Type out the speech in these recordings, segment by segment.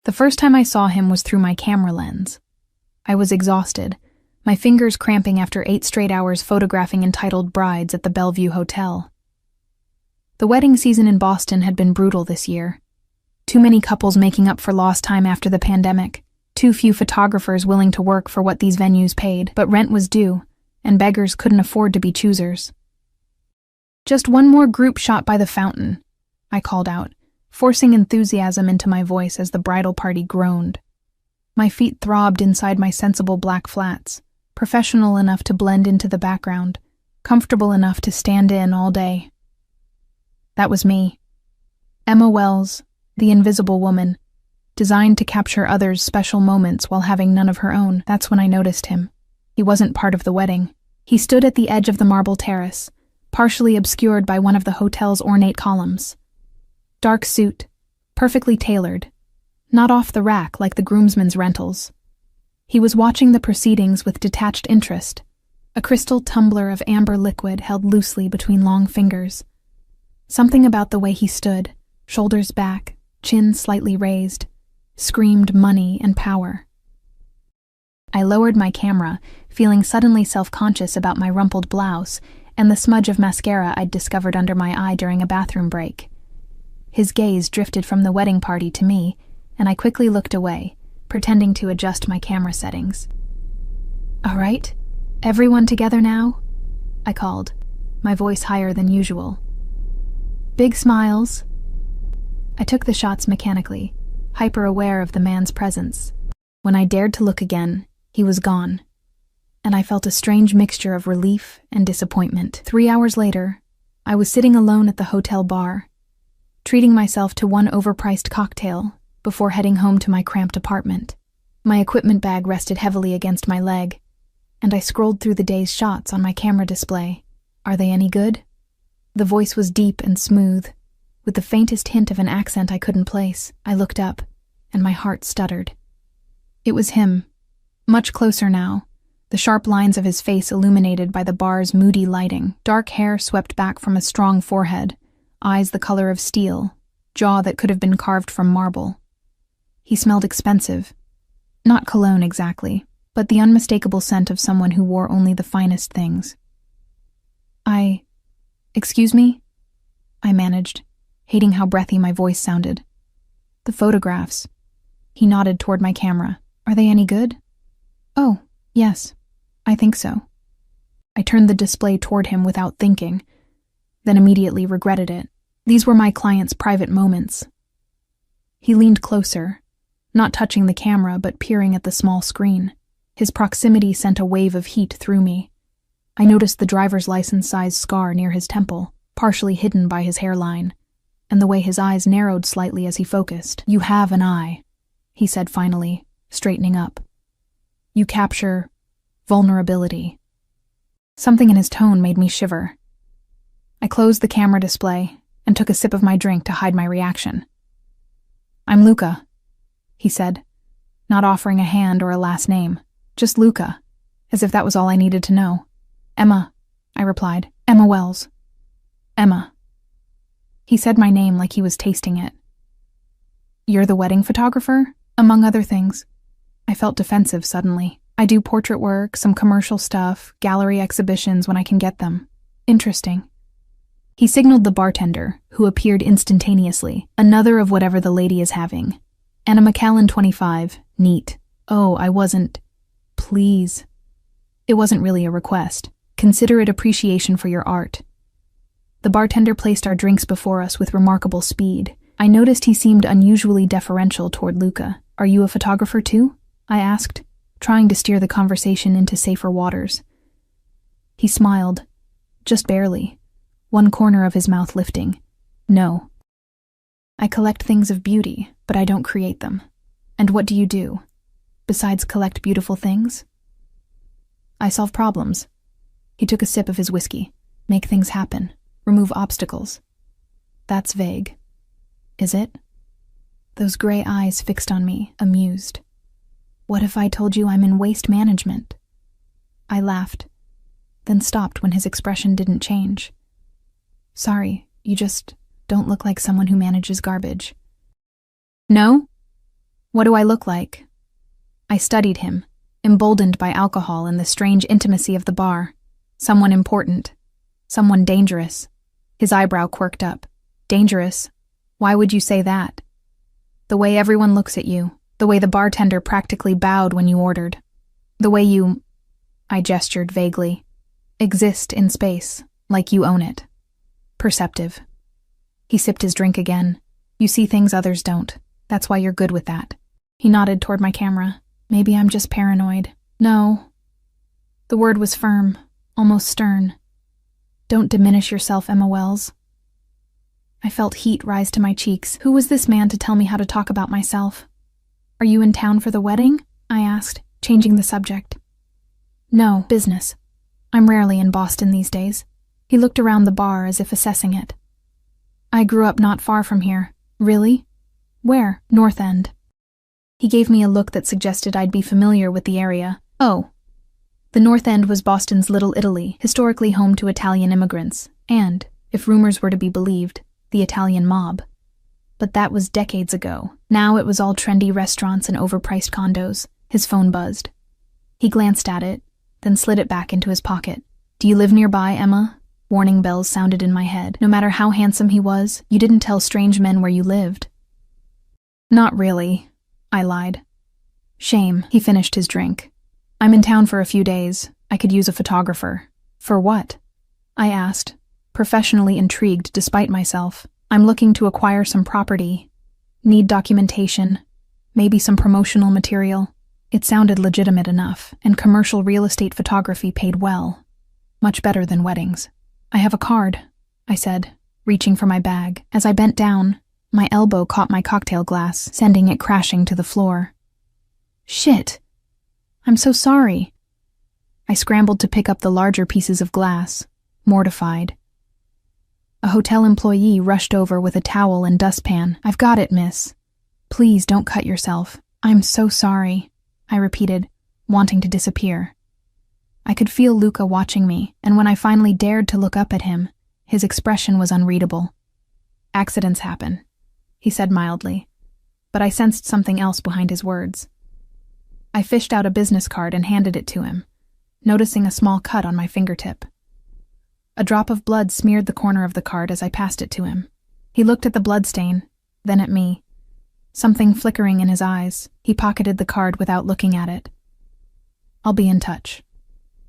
The first time I saw him was through my camera lens. I was exhausted, my fingers cramping after 8 straight hours photographing entitled brides at the Bellevue Hotel. The wedding season in Boston had been brutal this year. Too many couples making up for lost time after the pandemic, too few photographers willing to work for what these venues paid, but rent was due, and beggars couldn't afford to be choosers. "Just one more group shot by the fountain," I called out, forcing enthusiasm into my voice as the bridal party groaned. My feet throbbed inside my sensible black flats, professional enough to blend into the background, comfortable enough to stand in all day. That was me. Emma Wells, the invisible woman, designed to capture others' special moments while having none of her own. That's when I noticed him. He wasn't part of the wedding. He stood at the edge of the marble terrace, partially obscured by one of the hotel's ornate columns. Dark suit, perfectly tailored, not off the rack like the groomsmen's rentals. He was watching the proceedings with detached interest, a crystal tumbler of amber liquid held loosely between long fingers. Something about the way he stood, shoulders back, chin slightly raised, screamed money and power. I lowered my camera, feeling suddenly self-conscious about my rumpled blouse and the smudge of mascara I'd discovered under my eye during a bathroom break. His gaze drifted from the wedding party to me, and I quickly looked away, pretending to adjust my camera settings. "All right, everyone together now?" I called, my voice higher than usual. "Big smiles." I took the shots mechanically, hyper-aware of the man's presence. When I dared to look again, he was gone, and I felt a strange mixture of relief and disappointment. 3 hours later, I was sitting alone at the hotel bar, treating myself to one overpriced cocktail before heading home to my cramped apartment. My equipment bag rested heavily against my leg, and I scrolled through the day's shots on my camera display. Are they any good? The voice was deep and smooth, with the faintest hint of an accent I couldn't place. I looked up, and my heart stuttered. It was him, much closer now, the sharp lines of his face illuminated by the bar's moody lighting, dark hair swept back from a strong forehead, eyes the color of steel, jaw that could have been carved from marble. He smelled expensive. Not cologne exactly, but the unmistakable scent of someone who wore only the finest things. Excuse me?" I managed, hating how breathy my voice sounded. "The photographs." He nodded toward my camera. "Are they any good?" "Oh, yes, I think so." I turned the display toward him without thinking, then immediately regretted it. These were my client's private moments. He leaned closer, not touching the camera but peering at the small screen. His proximity sent a wave of heat through me. I noticed the driver's license-sized scar near his temple, partially hidden by his hairline, and the way his eyes narrowed slightly as he focused. "You have an eye," he said finally, straightening up. "You capture vulnerability." Something in his tone made me shiver. I closed the camera display and took a sip of my drink to hide my reaction. "I'm Luca," he said, not offering a hand or a last name, just Luca, as if that was all I needed to know. "Emma," I replied. "Emma Wells." "Emma." He said my name like he was tasting it. "You're the wedding photographer?" "Among other things." I felt defensive suddenly. "I do portrait work, some commercial stuff, gallery exhibitions when I can get them." "Interesting." He signaled the bartender, who appeared instantaneously. "Another of whatever the lady is having. Anna McAllen, 25, neat." "Oh, I wasn't." "Please." It wasn't really a request. "Consider it appreciation for your art." The bartender placed our drinks before us with remarkable speed. I noticed he seemed unusually deferential toward Luca. "Are you a photographer too?" I asked, trying to steer the conversation into safer waters. He smiled, just barely, one corner of his mouth lifting. "No. I collect things of beauty, but I don't create them." "And what do you do, besides collect beautiful things?" "I solve problems." He took a sip of his whiskey. "Make things happen. Remove obstacles." "That's vague." "Is it?" Those gray eyes fixed on me, amused. "What if I told you I'm in waste management?" I laughed, then stopped when his expression didn't change. "Sorry, you just don't look like someone who manages garbage." "No? What do I look like? I studied him, emboldened by alcohol and the strange intimacy of the bar. Someone important. Someone dangerous. His eyebrow quirked up. Dangerous? Why would you say that? The way everyone looks at you. The way the bartender practically bowed when you ordered. The way you, I gestured vaguely, exist in space, like you own it. Perceptive. He sipped his drink again. You see things others don't. That's why you're good with that. He nodded toward my camera. Maybe I'm just paranoid. No. The word was firm, almost stern. Don't diminish yourself, Emma Wells. I felt heat rise to my cheeks. Who was this man to tell me how to talk about myself? Are you in town for the wedding? I asked, changing the subject. No, business. I'm rarely in Boston these days. He looked around the bar as if assessing it. I grew up not far from here. Really? Where? North End. He gave me a look that suggested I'd be familiar with the area. Oh. The North End was Boston's Little Italy, historically home to Italian immigrants, and, if rumors were to be believed, the Italian mob. But that was decades ago. Now it was all trendy restaurants and overpriced condos. His phone buzzed. He glanced at it, then slid it back into his pocket. Do you live nearby, Emma? Warning bells sounded in my head. No matter how handsome he was, you didn't tell strange men where you lived. Not really, I lied. Shame. He finished his drink. I'm in town for a few days. I could use a photographer. For what? I asked, professionally intrigued despite myself. I'm looking to acquire some property. Need documentation. Maybe some promotional material. It sounded legitimate enough, and commercial real estate photography paid well. Much better than weddings. I have a card, I said, reaching for my bag. As I bent down, my elbow caught my cocktail glass, sending it crashing to the floor. Shit! I'm so sorry. I scrambled to pick up the larger pieces of glass, mortified. A hotel employee rushed over with a towel and dustpan. I've got it, miss. Please don't cut yourself. I'm so sorry, I repeated, wanting to disappear. I could feel Luca watching me, and when I finally dared to look up at him, his expression was unreadable. Accidents happen, he said mildly, but I sensed something else behind his words. I fished out a business card and handed it to him, noticing a small cut on my fingertip. A drop of blood smeared the corner of the card as I passed it to him. He looked at the bloodstain, then at me. Something flickering in his eyes, he pocketed the card without looking at it. I'll be in touch.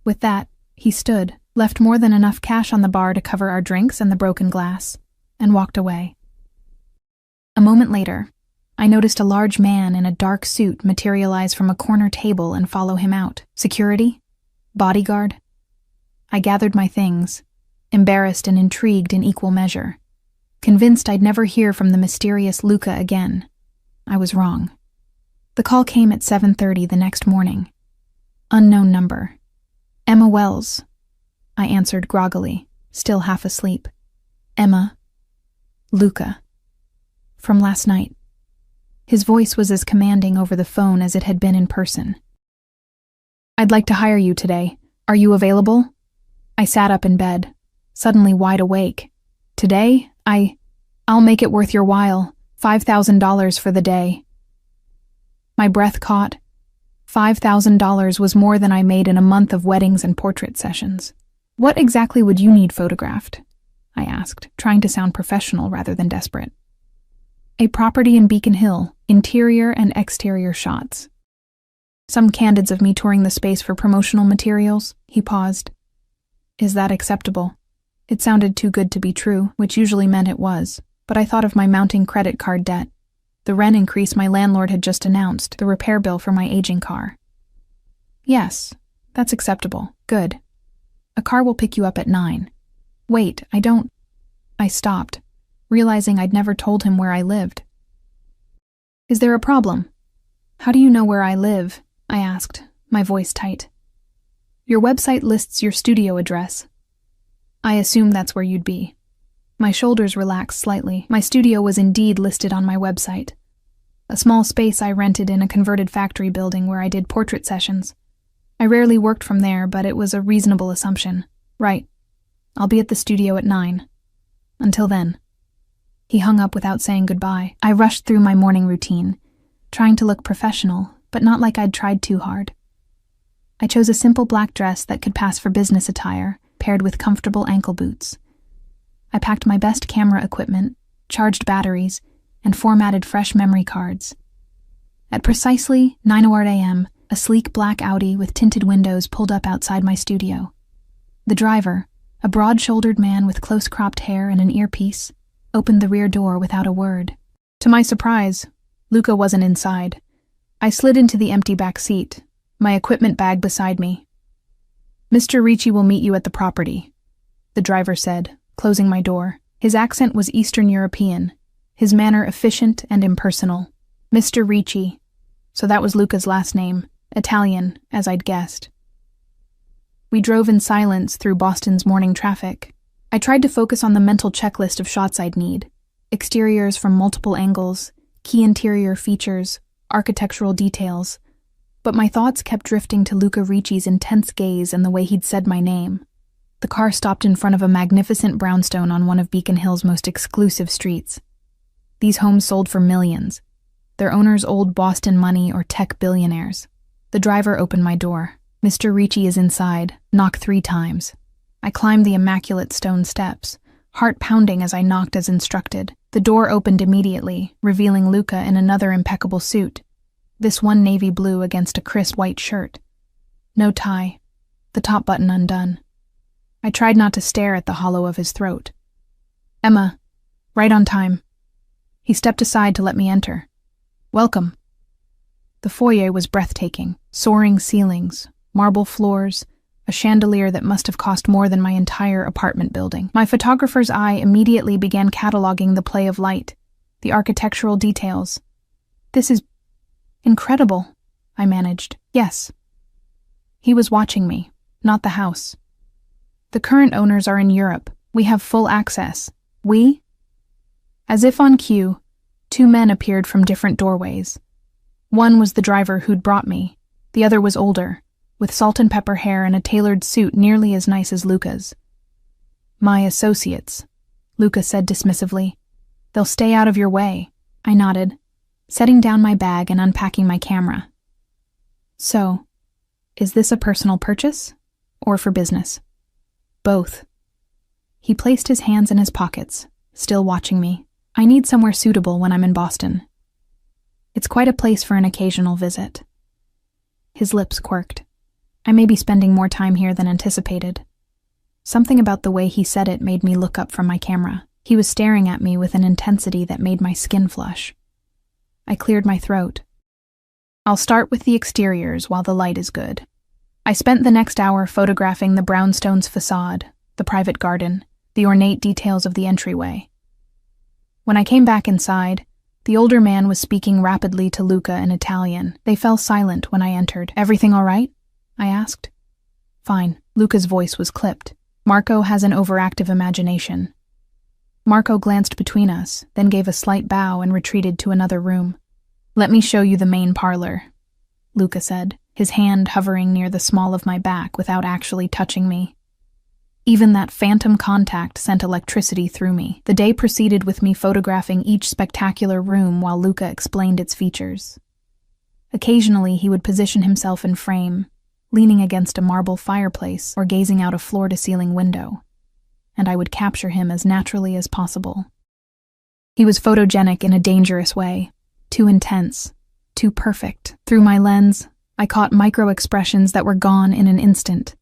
With that, he stood, left more than enough cash on the bar to cover our drinks and the broken glass, and walked away. A moment later, I noticed a large man in a dark suit materialize from a corner table and follow him out. Security? Bodyguard? I gathered my things, embarrassed and intrigued in equal measure, convinced I'd never hear from the mysterious Luca again. I was wrong. The call came at 7:30 the next morning. Unknown number. Emma Wells. I answered groggily, still half asleep. Emma. Luca. From last night. His voice was as commanding over the phone as it had been in person. I'd like to hire you today. Are you available? I sat up in bed, suddenly wide awake. Today? I'll make it worth your while. $5,000 for the day. My breath caught. $5,000 was more than I made in a month of weddings and portrait sessions. What exactly would you need photographed? I asked, trying to sound professional rather than desperate. A property in Beacon Hill, interior and exterior shots. Some candids of me touring the space for promotional materials. He paused. Is that acceptable? It sounded too good to be true, which usually meant it was, but I thought of my mounting credit card debt, the rent increase my landlord had just announced, the repair bill for my aging car. Yes, that's acceptable. Good. A car will pick you up at 9. Wait, I stopped, realizing I'd never told him where I lived. Is there a problem? How do you know where I live? I asked, my voice tight. Your website lists your studio address. I assumed that's where you'd be. My shoulders relaxed slightly. My studio was indeed listed on my website. A small space I rented in a converted factory building where I did portrait sessions. I rarely worked from there, but it was a reasonable assumption. Right. I'll be at the studio at 9. Until then. He hung up without saying goodbye. I rushed through my morning routine, trying to look professional, but not like I'd tried too hard. I chose a simple black dress that could pass for business attire, paired with comfortable ankle boots. I packed my best camera equipment, charged batteries, and formatted fresh memory cards. At precisely 9:00 a.m., a sleek black Audi with tinted windows pulled up outside my studio. The driver, a broad-shouldered man with close-cropped hair and an earpiece, opened the rear door without a word. To my surprise, Luca wasn't inside. I slid into the empty back seat, my equipment bag beside me. "Mr. Ricci will meet you at the property," the driver said, closing my door. His accent was Eastern European, his manner efficient and impersonal. Mr. Ricci. So that was Luca's last name, Italian, as I'd guessed. We drove in silence through Boston's morning traffic. I tried to focus on the mental checklist of shots I'd need. Exteriors from multiple angles, key interior features, architectural details. But my thoughts kept drifting to Luca Ricci's intense gaze and the way he'd said my name. The car stopped in front of a magnificent brownstone on one of Beacon Hill's most exclusive streets. These homes sold for millions, their owners old Boston money or tech billionaires. The driver opened my door. "Mr. Ricci is inside. Knock 3 times. I climbed the immaculate stone steps, heart pounding as I knocked as instructed. The door opened immediately, revealing Luca in another impeccable suit, this one navy blue against a crisp white shirt. No tie, the top button undone. I tried not to stare at the hollow of his throat. "Emma, right on time." He stepped aside to let me enter. "Welcome." The foyer was breathtaking, soaring ceilings, marble floors, a chandelier that must have cost more than my entire apartment building. My photographer's eye immediately began cataloging the play of light, the architectural details. "This is incredible," I managed. "Yes." He was watching me, not the house. "The current owners are in Europe. We have full access." "We?" As if on cue, 2 men appeared from different doorways. One was the driver who'd brought me. The other was older, with salt and pepper hair and a tailored suit nearly as nice as Luca's. "My associates," Luca said dismissively. "They'll stay out of your way." I nodded, setting down my bag and unpacking my camera. "So, is this a personal purchase, or for business?" "Both." He placed his hands in his pockets, still watching me. "I need somewhere suitable when I'm in Boston. It's quite a place for an occasional visit." His lips quirked. "I may be spending more time here than anticipated." Something about the way he said it made me look up from my camera. He was staring at me with an intensity that made my skin flush. I cleared my throat. "I'll start with the exteriors while the light is good." I spent the next hour photographing the brownstone's facade, the private garden, the ornate details of the entryway. When I came back inside, the older man was speaking rapidly to Luca in Italian. They fell silent when I entered. "Everything all right?" I asked. "Fine." Luca's voice was clipped. "Marco has an overactive imagination." Marco glanced between us, then gave a slight bow and retreated to another room. "Let me show you the main parlor," Luca said, his hand hovering near the small of my back without actually touching me. Even that phantom contact sent electricity through me. The day proceeded with me photographing each spectacular room while Luca explained its features. Occasionally he would position himself in frame, leaning against a marble fireplace or gazing out a floor-to-ceiling window, and I would capture him as naturally as possible. He was photogenic in a dangerous way, too intense, too perfect. Through my lens, I caught micro-expressions that were gone in an instant.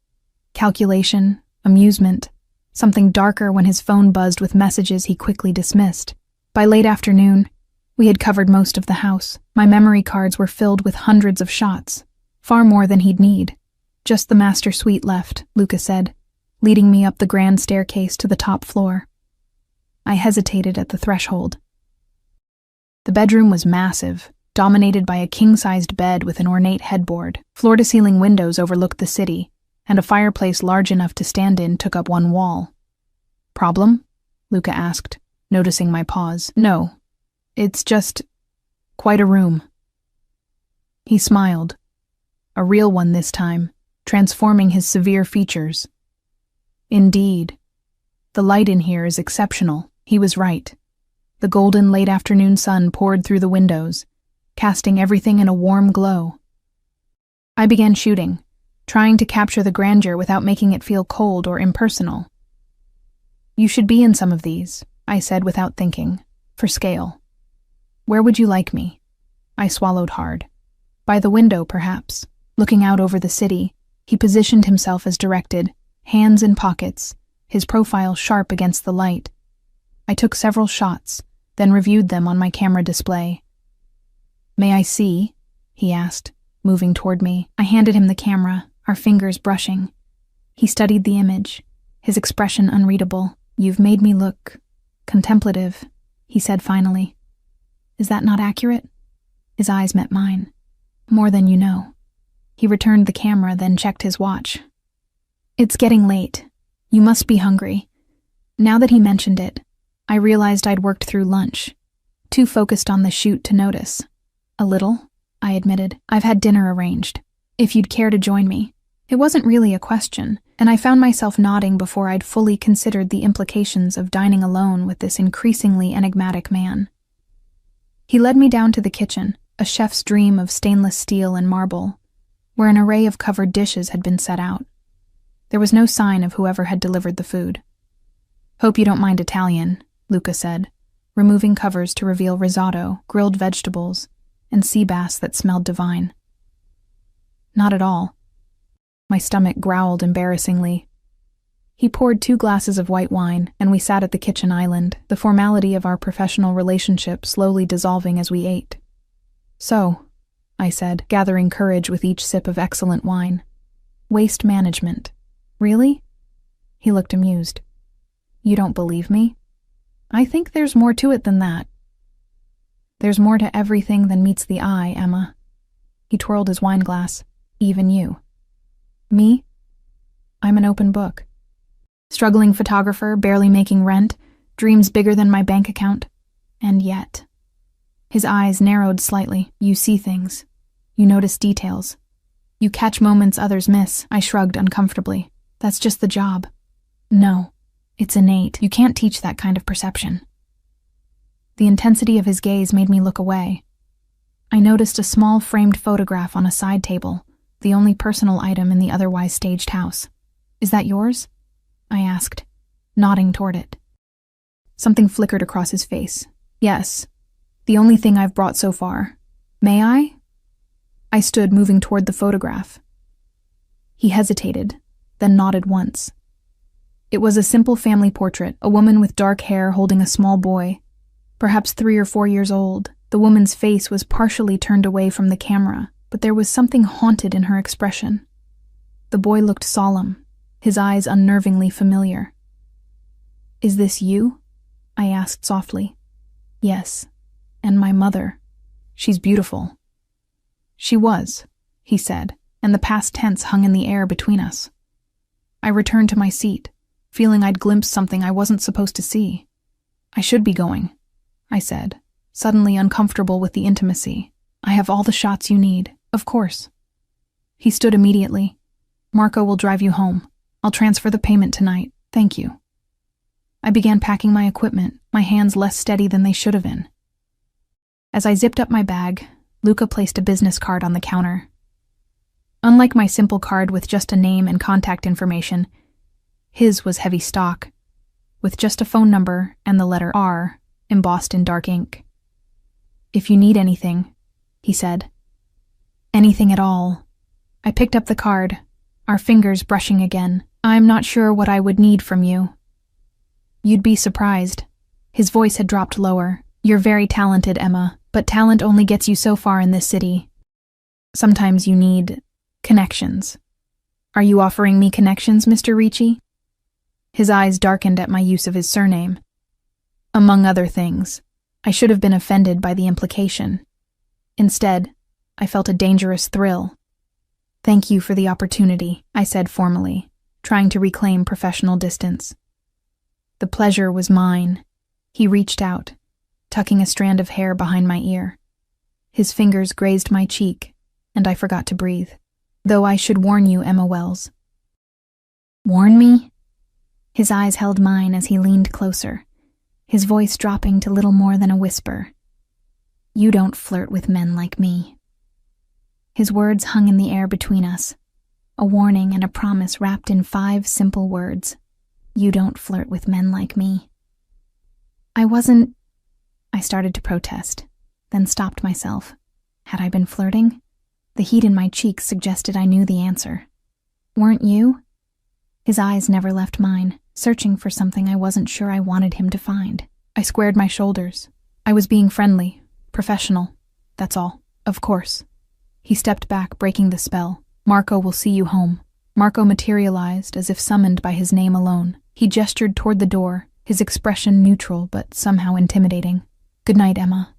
Calculation, amusement, something darker when his phone buzzed with messages he quickly dismissed. By late afternoon, we had covered most of the house. My memory cards were filled with hundreds of shots, far more than he'd need. "Just the master suite left," Luca said, leading me up the grand staircase to the top floor. I hesitated at the threshold. The bedroom was massive, dominated by a king-sized bed with an ornate headboard. Floor-to-ceiling windows overlooked the city, and a fireplace large enough to stand in took up one wall. "Problem?" Luca asked, noticing my pause. "No, it's just quite a room." He smiled, a real one this time, transforming his severe features. "Indeed. The light in here is exceptional." He was right. The golden late-afternoon sun poured through the windows, casting everything in a warm glow. I began shooting, trying to capture the grandeur without making it feel cold or impersonal. "You should be in some of these," I said without thinking, "for scale." "Where would you like me?" I swallowed hard. "By the window, perhaps." Looking out over the city, he positioned himself as directed, hands in pockets, his profile sharp against the light. I took several shots, then reviewed them on my camera display. "May I see?" he asked, moving toward me. I handed him the camera, our fingers brushing. He studied the image, his expression unreadable. "You've made me look contemplative," he said finally. "Is that not accurate?" His eyes met mine. "More than you know." He returned the camera, then checked his watch. "It's getting late. You must be hungry." Now that he mentioned it, I realized I'd worked through lunch, too focused on the shoot to notice. "A little," I admitted. "I've had dinner arranged. If you'd care to join me." It wasn't really a question, and I found myself nodding before I'd fully considered the implications of dining alone with this increasingly enigmatic man. He led me down to the kitchen, a chef's dream of stainless steel and marble, where an array of covered dishes had been set out. There was no sign of whoever had delivered the food. "Hope you don't mind Italian," Luca said, removing covers to reveal risotto, grilled vegetables, and sea bass that smelled divine. "Not at all." My stomach growled embarrassingly. He poured 2 glasses of white wine, and we sat at the kitchen island, the formality of our professional relationship slowly dissolving as we ate. "So," I said, gathering courage with each sip of excellent wine. "Waste management. Really?" He looked amused. "You don't believe me? I think there's more to it than that." "There's more to everything than meets the eye, Emma." He twirled his wine glass. "Even you." "Me? I'm an open book. Struggling photographer, barely making rent, dreams bigger than my bank account. And yet..." His eyes narrowed slightly. "You see things. You notice details. You catch moments others miss." I shrugged uncomfortably. "That's just the job." "No, it's innate. You can't teach that kind of perception." The intensity of his gaze made me look away. I noticed a small framed photograph on a side table, the only personal item in the otherwise staged house. "Is that yours?" I asked, nodding toward it. Something flickered across his face. "Yes. The only thing I've brought so far. May I?" I stood, moving toward the photograph. He hesitated, then nodded once. It was a simple family portrait, a woman with dark hair holding a small boy, perhaps 3 or 4 years old. The woman's face was partially turned away from the camera, but there was something haunted in her expression. The boy looked solemn, his eyes unnervingly familiar. "Is this you?" I asked softly. "Yes, and my mother. She's beautiful." "She was," he said, and the past tense hung in the air between us. I returned to my seat, feeling I'd glimpsed something I wasn't supposed to see. "I should be going," I said, suddenly uncomfortable with the intimacy. "I have all the shots you need, of course." He stood immediately. "Marco will drive you home. I'll transfer the payment tonight. Thank you." I began packing my equipment, my hands less steady than they should have been. As I zipped up my bag, Luca placed a business card on the counter. Unlike my simple card with just a name and contact information, his was heavy stock, with just a phone number and the letter R embossed in dark ink. "If you need anything," he said. "Anything at all." I picked up the card, our fingers brushing again. "I'm not sure what I would need from you." "You'd be surprised." His voice had dropped lower. "You're very talented, Emma, but talent only gets you so far in this city. Sometimes you need connections." "Are you offering me connections, Mr. Ricci?" His eyes darkened at my use of his surname. "Among other things." I should have been offended by the implication. Instead, I felt a dangerous thrill. "Thank you for the opportunity," I said formally, trying to reclaim professional distance. The pleasure was mine. He reached out, tucking a strand of hair behind my ear. His fingers grazed my cheek, and I forgot to breathe. "Though I should warn you, Emma Wells." "Warn me?" His eyes held mine as he leaned closer, his voice dropping to little more than a whisper. You don't flirt with men like me." His words hung in the air between us, a warning and a promise wrapped in 5 simple words. You don't flirt with men like me. I started to protest, then stopped myself. Had I been flirting? The heat in my cheeks suggested I knew the answer. Weren't you? His eyes never left mine, searching for something I wasn't sure I wanted him to find. I squared my shoulders. I was being friendly, professional, that's all. Of course. He stepped back, breaking the spell. "Marco will see you home." Marco materialized as if summoned by his name alone. He gestured toward the door, his expression neutral but somehow intimidating. "Good night, Emma."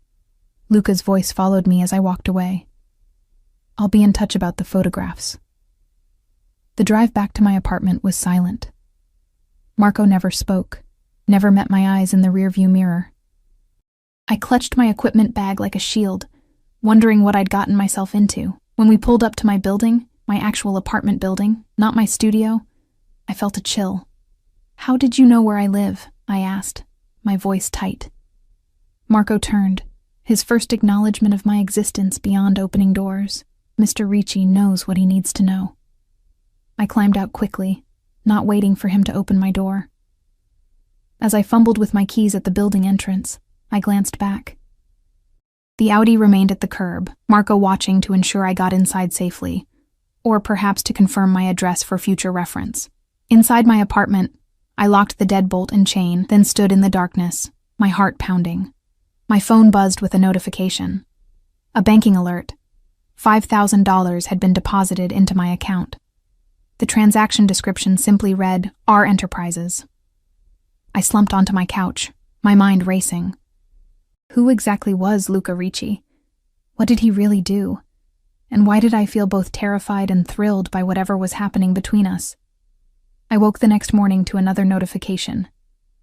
Luca's voice followed me as I walked away. "I'll be in touch about the photographs." The drive back to my apartment was silent. Marco never spoke, never met my eyes in the rearview mirror. I clutched my equipment bag like a shield, wondering what I'd gotten myself into. When we pulled up to my building, my actual apartment building, not my studio, I felt a chill. "How did you know where I live?" I asked, my voice tight. Marco turned, his first acknowledgement of my existence beyond opening doors. Mr. Ricci knows what he needs to know. I climbed out quickly, not waiting for him to open my door. As I fumbled with my keys at the building entrance, I glanced back. The Audi remained at the curb, Marco watching to ensure I got inside safely, or perhaps to confirm my address for future reference. Inside my apartment, I locked the deadbolt and chain, then stood in the darkness, my heart pounding. My phone buzzed with a notification. A banking alert. $5,000 had been deposited into my account. The transaction description simply read, "R Enterprises." I slumped onto my couch, my mind racing. Who exactly was Luca Ricci? What did he really do? And why did I feel both terrified and thrilled by whatever was happening between us? I woke the next morning to another notification.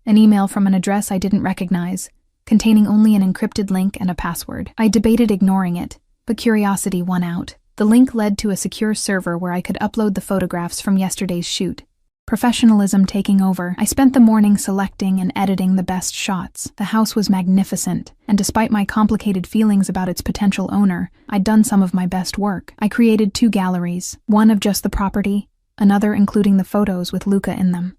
An email from an address I didn't recognize, containing only an encrypted link and a password. I debated ignoring it, but curiosity won out. The link led to a secure server where I could upload the photographs from yesterday's shoot. Professionalism taking over, I spent the morning selecting and editing the best shots. The house was magnificent, and despite my complicated feelings about its potential owner, I'd done some of my best work. I created 2 galleries, one of just the property, another including the photos with Luca in them.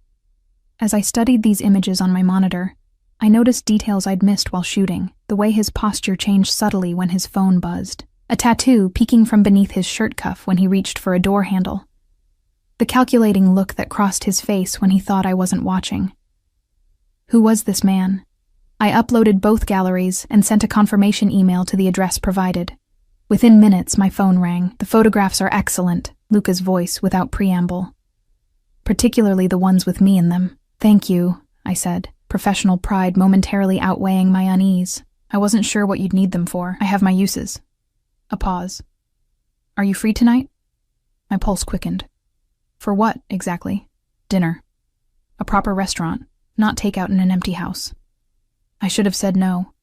As I studied these images on my monitor, I noticed details I'd missed while shooting, the way his posture changed subtly when his phone buzzed, a tattoo peeking from beneath his shirt cuff when he reached for a door handle, the calculating look that crossed his face when he thought I wasn't watching. Who was this man? I uploaded both galleries and sent a confirmation email to the address provided. Within minutes, my phone rang. "The photographs are excellent," Luca's voice without preamble. "Particularly the ones with me in them." "Thank you," I said, professional pride momentarily outweighing my unease. "I wasn't sure what you'd need them for. I have my uses." A pause. "Are you free tonight?" My pulse quickened. "For what, exactly?" "Dinner. A proper restaurant, not takeout in an empty house." I should have said no.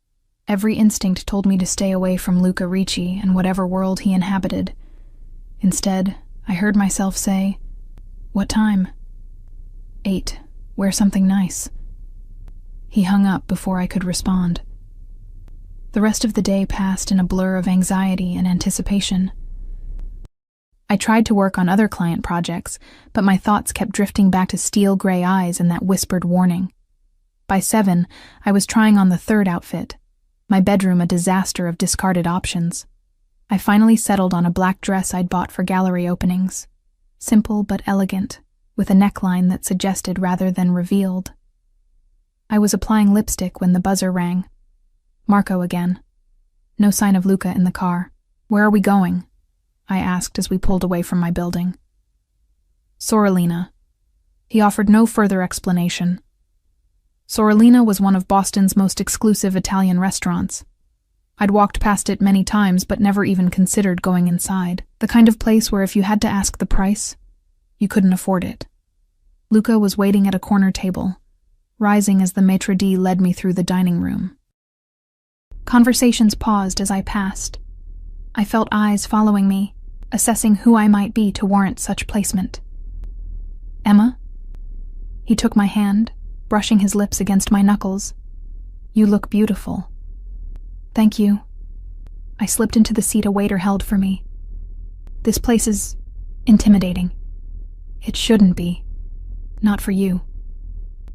Every instinct told me to stay away from Luca Ricci and whatever world he inhabited. Instead, I heard myself say, "What time?" 8. Wear something nice." He hung up before I could respond. The rest of the day passed in a blur of anxiety and anticipation. I tried to work on other client projects, but my thoughts kept drifting back to steel gray eyes and that whispered warning. By 7, I was trying on the 3rd outfit, my bedroom a disaster of discarded options. I finally settled on a black dress I'd bought for gallery openings. Simple but elegant, with a neckline that suggested rather than revealed. I was applying lipstick when the buzzer rang. Marco again. No sign of Luca in the car. "Where are we going?" I asked as we pulled away from my building. "Sorellina." He offered no further explanation. Sorellina was one of Boston's most exclusive Italian restaurants. I'd walked past it many times but never even considered going inside. The kind of place where if you had to ask the price, you couldn't afford it. Luca was waiting at a corner table, rising as the maitre d' led me through the dining room. Conversations paused as I passed. I felt eyes following me, assessing who I might be to warrant such placement. "Emma?" He took my hand, brushing his lips against my knuckles. "You look beautiful." "Thank you." I slipped into the seat a waiter held for me. This place is intimidating. It shouldn't be. Not for you.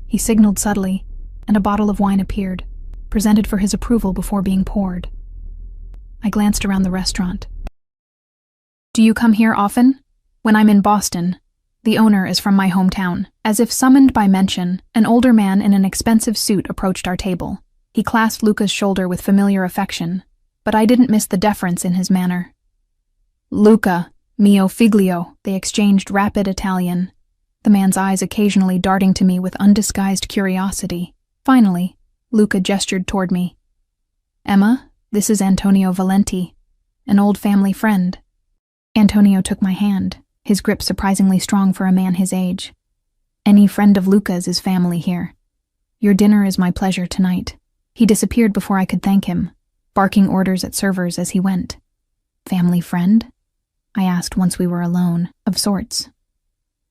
He signaled subtly, and a bottle of wine appeared, presented for his approval before being poured. I glanced around the restaurant. Do you come here often? When I'm in Boston. The owner is from my hometown. As if summoned by mention, an older man in an expensive suit approached our table. He clasped Luca's shoulder with familiar affection, but I didn't miss the deference in his manner. Luca, mio figlio, they exchanged rapid Italian, the man's eyes occasionally darting to me with undisguised curiosity. Finally, Luca gestured toward me. Emma, this is Antonio Valenti, an old family friend. Antonio took my hand, his grip surprisingly strong for a man his age. Any friend of Luca's is family here. Your dinner is my pleasure tonight. He disappeared before I could thank him, barking orders at servers as he went. Family friend? I asked once we were alone. Of sorts.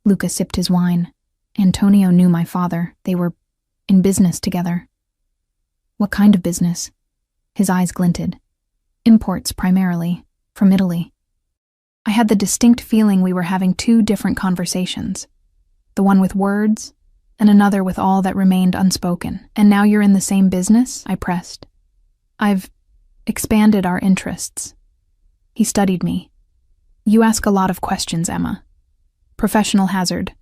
Luca sipped his wine. Antonio knew my father. They were in business together. What kind of business? His eyes glinted. Imports, primarily, from Italy. I had the distinct feeling we were having two different conversations. The one with words, and another with all that remained unspoken. And now you're in the same business? I pressed. I've expanded our interests. He studied me. You ask a lot of questions, Emma. Professional hazard.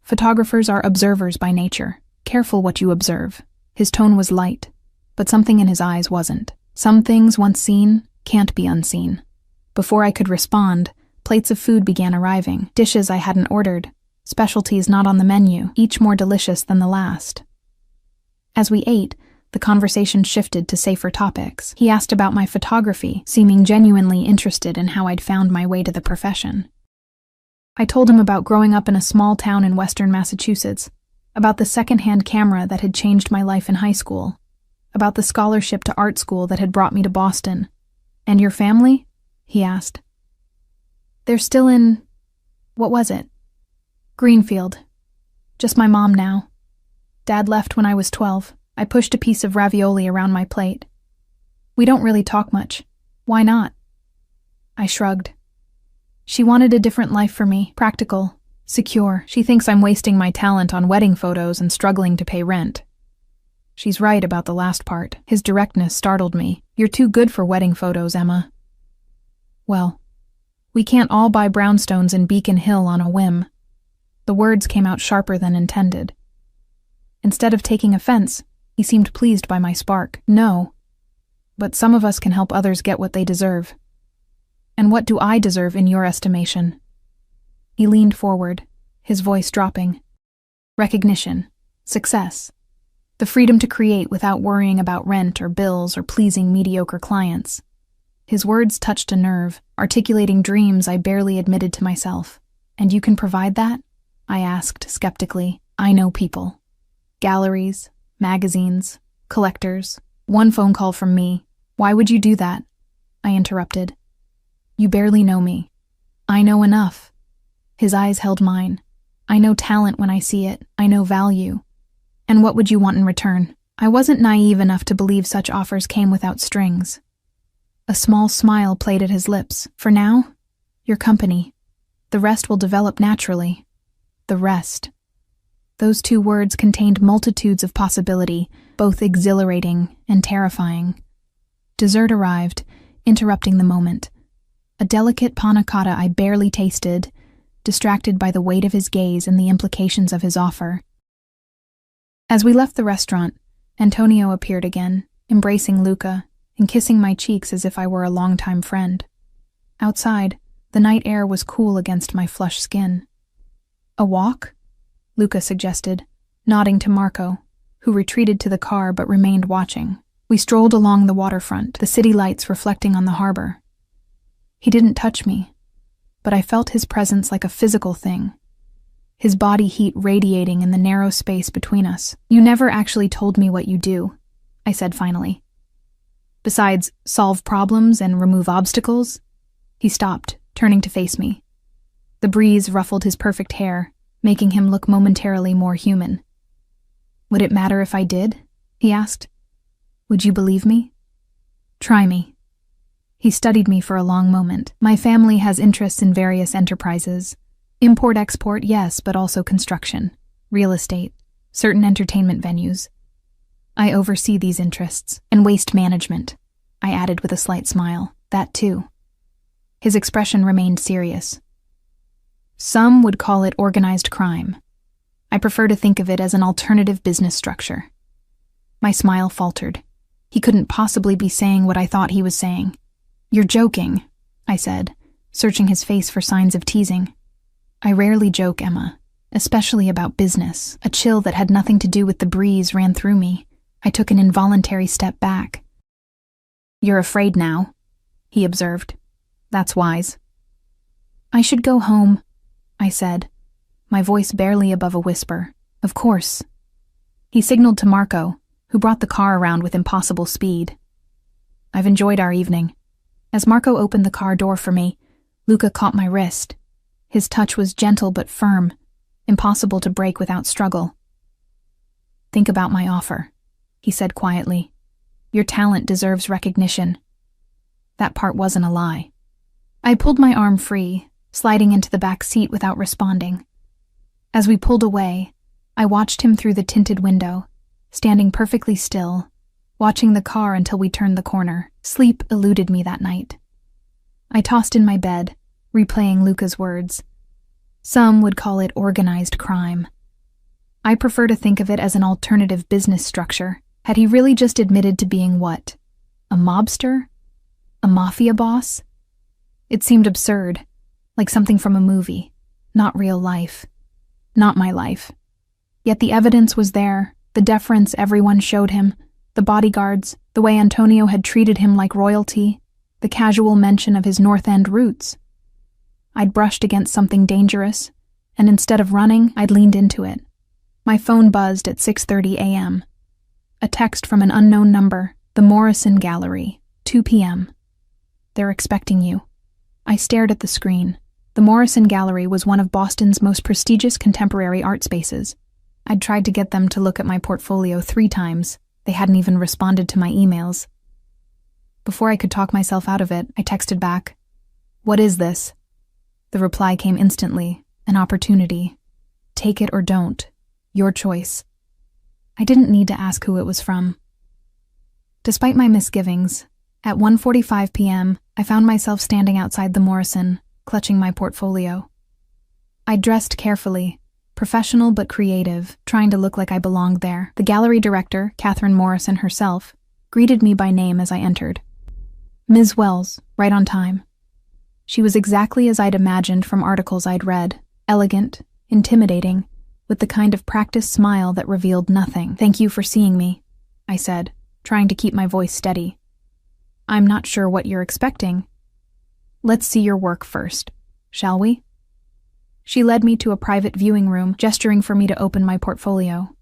Photographers are observers by nature. Careful what you observe. His tone was light, but something in his eyes wasn't. Some things, once seen, can't be unseen. Before I could respond, plates of food began arriving, dishes I hadn't ordered, specialties not on the menu, each more delicious than the last. As we ate, the conversation shifted to safer topics. He asked about my photography, seeming genuinely interested in how I'd found my way to the profession. I told him about growing up in a small town in western Massachusetts, about the second-hand camera that had changed my life in high school, about the scholarship to art school that had brought me to Boston. And your family? He asked. They're still in... what was it? Greenfield. Just my mom now. Dad left when I was 12. I pushed a piece of ravioli around my plate. We don't really talk much. Why not? I shrugged. She wanted a different life for me, practical, secure. She thinks I'm wasting my talent on wedding photos and struggling to pay rent. She's right about the last part. His directness startled me. You're too good for wedding photos, Emma. Well, we can't all buy brownstones in Beacon Hill on a whim. The words came out sharper than intended. Instead of taking offense, he seemed pleased by my spark. No, but some of us can help others get what they deserve. And what do I deserve in your estimation? He leaned forward, his voice dropping. Recognition, success, the freedom to create without worrying about rent or bills or pleasing mediocre clients. His words touched a nerve, articulating dreams I barely admitted to myself. And you can provide that? I asked skeptically. I know people. Galleries, magazines, collectors. One phone call from me. Why would you do that? I interrupted. You barely know me. I know enough. His eyes held mine. I know talent when I see it. I know value. And what would you want in return? I wasn't naive enough to believe such offers came without strings. A small smile played at his lips. For now, your company. The rest will develop naturally. The rest. Those two words contained multitudes of possibility, both exhilarating and terrifying. Dessert arrived, interrupting the moment. A delicate panna cotta I barely tasted, distracted by the weight of his gaze and the implications of his offer. As we left the restaurant, Antonio appeared again, embracing Luca and kissing my cheeks as if I were a longtime friend. Outside, the night air was cool against my flushed skin. A walk? Luca suggested, nodding to Marco, who retreated to the car but remained watching. We strolled along the waterfront, the city lights reflecting on the harbor. He didn't touch me, but I felt his presence like a physical thing, his body heat radiating in the narrow space between us. You never actually told me what you do, I said finally. Besides solve problems and remove obstacles? He stopped, turning to face me. The breeze ruffled his perfect hair, making him look momentarily more human. Would it matter if I did? He asked. Would you believe me? Try me. He studied me for a long moment. My family has interests in various enterprises. Import-export, yes, but also construction, real estate, certain entertainment venues. I oversee these interests, and waste management, I added with a slight smile. That too. His expression remained serious. Some would call it organized crime. I prefer to think of it as an alternative business structure. My smile faltered. He couldn't possibly be saying what I thought he was saying. You're joking, I said, searching his face for signs of teasing. I rarely joke, Emma, especially about business. A chill that had nothing to do with the breeze ran through me. I took an involuntary step back. You're afraid now, he observed. That's wise. I should go home, I said, my voice barely above a whisper. Of course. He signaled to Marco, who brought the car around with impossible speed. I've enjoyed our evening. As Marco opened the car door for me, Luca caught my wrist. His touch was gentle but firm, impossible to break without struggle. Think about my offer, he said quietly. Your talent deserves recognition. That part wasn't a lie. I pulled my arm free, sliding into the back seat without responding. As we pulled away, I watched him through the tinted window, standing perfectly still, watching the car until we turned the corner. Sleep eluded me that night. I tossed in my bed, replaying Luca's words. Some would call it organized crime. I prefer to think of it as an alternative business structure. Had he really just admitted to being what? A mobster? A mafia boss? It seemed absurd, like something from a movie, not real life. Not my life. Yet the evidence was there, the deference everyone showed him, the bodyguards, the way Antonio had treated him like royalty, the casual mention of his North End roots. I'd brushed against something dangerous, and instead of running, I'd leaned into it. My phone buzzed at 6:30 a.m. A text from an unknown number, the Morrison Gallery, 2 p.m. They're expecting you. I stared at the screen. The Morrison Gallery was one of Boston's most prestigious contemporary art spaces. I'd tried to get them to look at my portfolio 3 times. They hadn't even responded to my emails. Before I could talk myself out of it, I texted back, "What is this?" The reply came instantly, an opportunity. Take it or don't. Your choice. I didn't need to ask who it was from. Despite my misgivings, at 1:45 p.m., I found myself standing outside the Morrison, clutching my portfolio. I dressed carefully, professional but creative, trying to look like I belonged there. The gallery director, Catherine Morrison herself, greeted me by name as I entered. Ms. Wells, right on time. She was exactly as I'd imagined from articles I'd read, elegant, intimidating, with the kind of practiced smile that revealed nothing. Thank you for seeing me, I said, trying to keep my voice steady. I'm not sure what you're expecting. Let's see your work first, shall we? She led me to a private viewing room, gesturing for me to open my portfolio.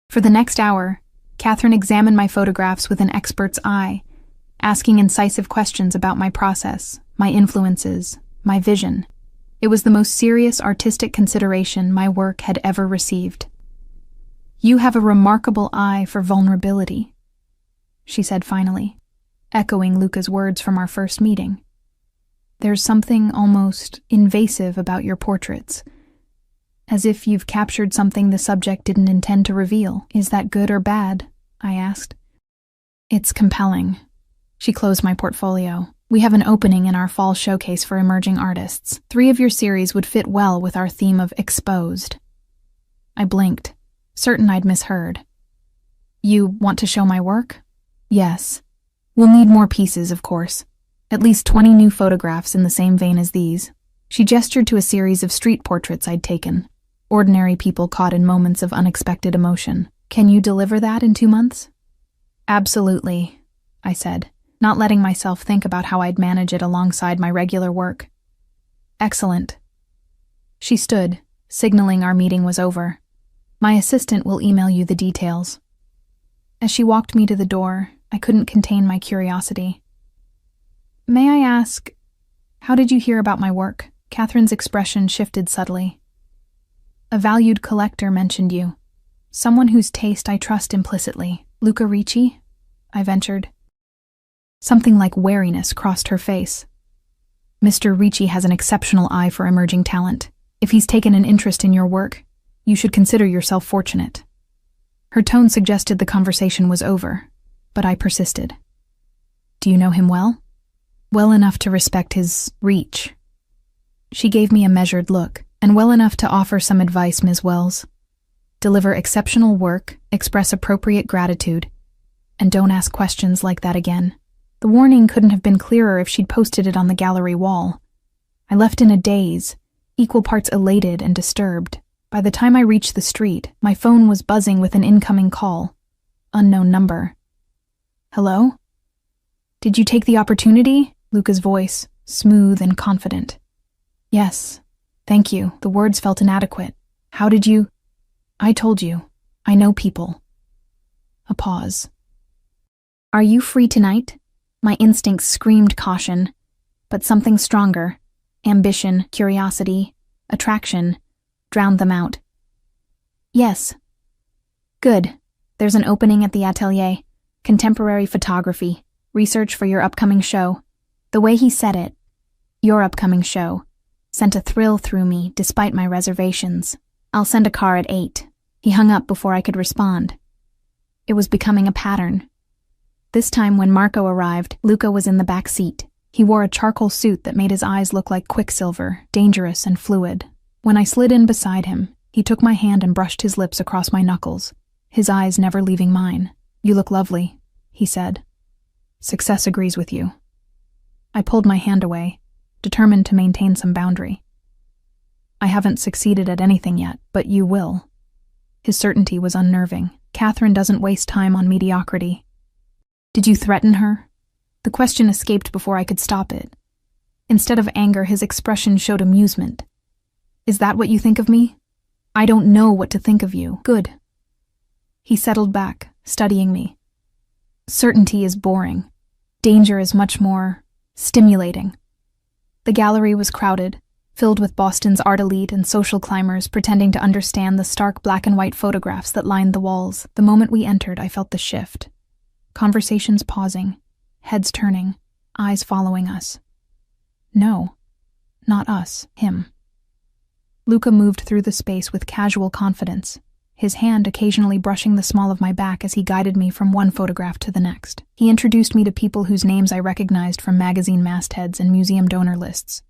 For the next hour, Catherine examined my photographs with an expert's eye, asking incisive questions about my process, my influences, my vision. It was the most serious artistic consideration my work had ever received. You have a remarkable eye for vulnerability, she said finally, echoing Luca's words from our first meeting. There's something almost invasive about your portraits, as if you've captured something the subject didn't intend to reveal. Is that good or bad? I asked. It's compelling. She closed my portfolio. We have an opening in our fall showcase for emerging artists. 3 of your series would fit well with our theme of exposed. I blinked, certain I'd misheard. You want to show my work? Yes. We'll need more pieces, of course. At least 20 new photographs in the same vein as these. She gestured to a series of street portraits I'd taken. Ordinary people caught in moments of unexpected emotion. Can you deliver that in 2 months? Absolutely, I said, not letting myself think about how I'd manage it alongside my regular work. Excellent. She stood, signaling our meeting was over. My assistant will email you the details. As she walked me to the door, I couldn't contain my curiosity. May I ask, how did you hear about my work? Catherine's expression shifted subtly. A valued collector mentioned you. Someone whose taste I trust implicitly. Luca Ricci? I ventured. Something like wariness crossed her face. Mr. Ricci has an exceptional eye for emerging talent. If he's taken an interest in your work, you should consider yourself fortunate. Her tone suggested the conversation was over, but I persisted. Do you know him well? Well enough to respect his reach. She gave me a measured look, and well enough to offer some advice, Ms. Wells. Deliver exceptional work, express appropriate gratitude, and don't ask questions like that again. The warning couldn't have been clearer if she'd posted it on the gallery wall. I left in a daze, equal parts elated and disturbed. By the time I reached the street, my phone was buzzing with an incoming call. Unknown number. Hello? Did you take the opportunity? Luca's voice, smooth and confident. Yes, thank you. The words felt inadequate. How did you? I told you. I know people. A pause. Are you free tonight? My instincts screamed caution, but something stronger, ambition, curiosity, attraction, drowned them out. Yes. Good. There's an opening at the atelier. Contemporary photography. Research for your upcoming show. The way he said it, your upcoming show, sent a thrill through me despite my reservations. I'll send a car at 8. He hung up before I could respond. It was becoming a pattern. This time when Marco arrived, Luca was in the back seat. He wore a charcoal suit that made his eyes look like quicksilver, dangerous and fluid. When I slid in beside him, he took my hand and brushed his lips across my knuckles, his eyes never leaving mine. You look lovely, he said. Success agrees with you. I pulled my hand away, determined to maintain some boundary. I haven't succeeded at anything yet, but you will. His certainty was unnerving. Catherine doesn't waste time on mediocrity. Did you threaten her? The question escaped before I could stop it. Instead of anger, his expression showed amusement. Is that what you think of me? I don't know what to think of you. Good. He settled back, studying me. Certainty is boring. Danger is much more stimulating. The gallery was crowded, filled with Boston's art elite and social climbers pretending to understand the stark black and white photographs that lined the walls. The moment we entered, I felt the shift. Conversations pausing, heads turning, eyes following us. No, not us, him. Luca moved through the space with casual confidence, his hand occasionally brushing the small of my back as he guided me from one photograph to the next. He introduced me to people whose names I recognized from magazine mastheads and museum donor lists.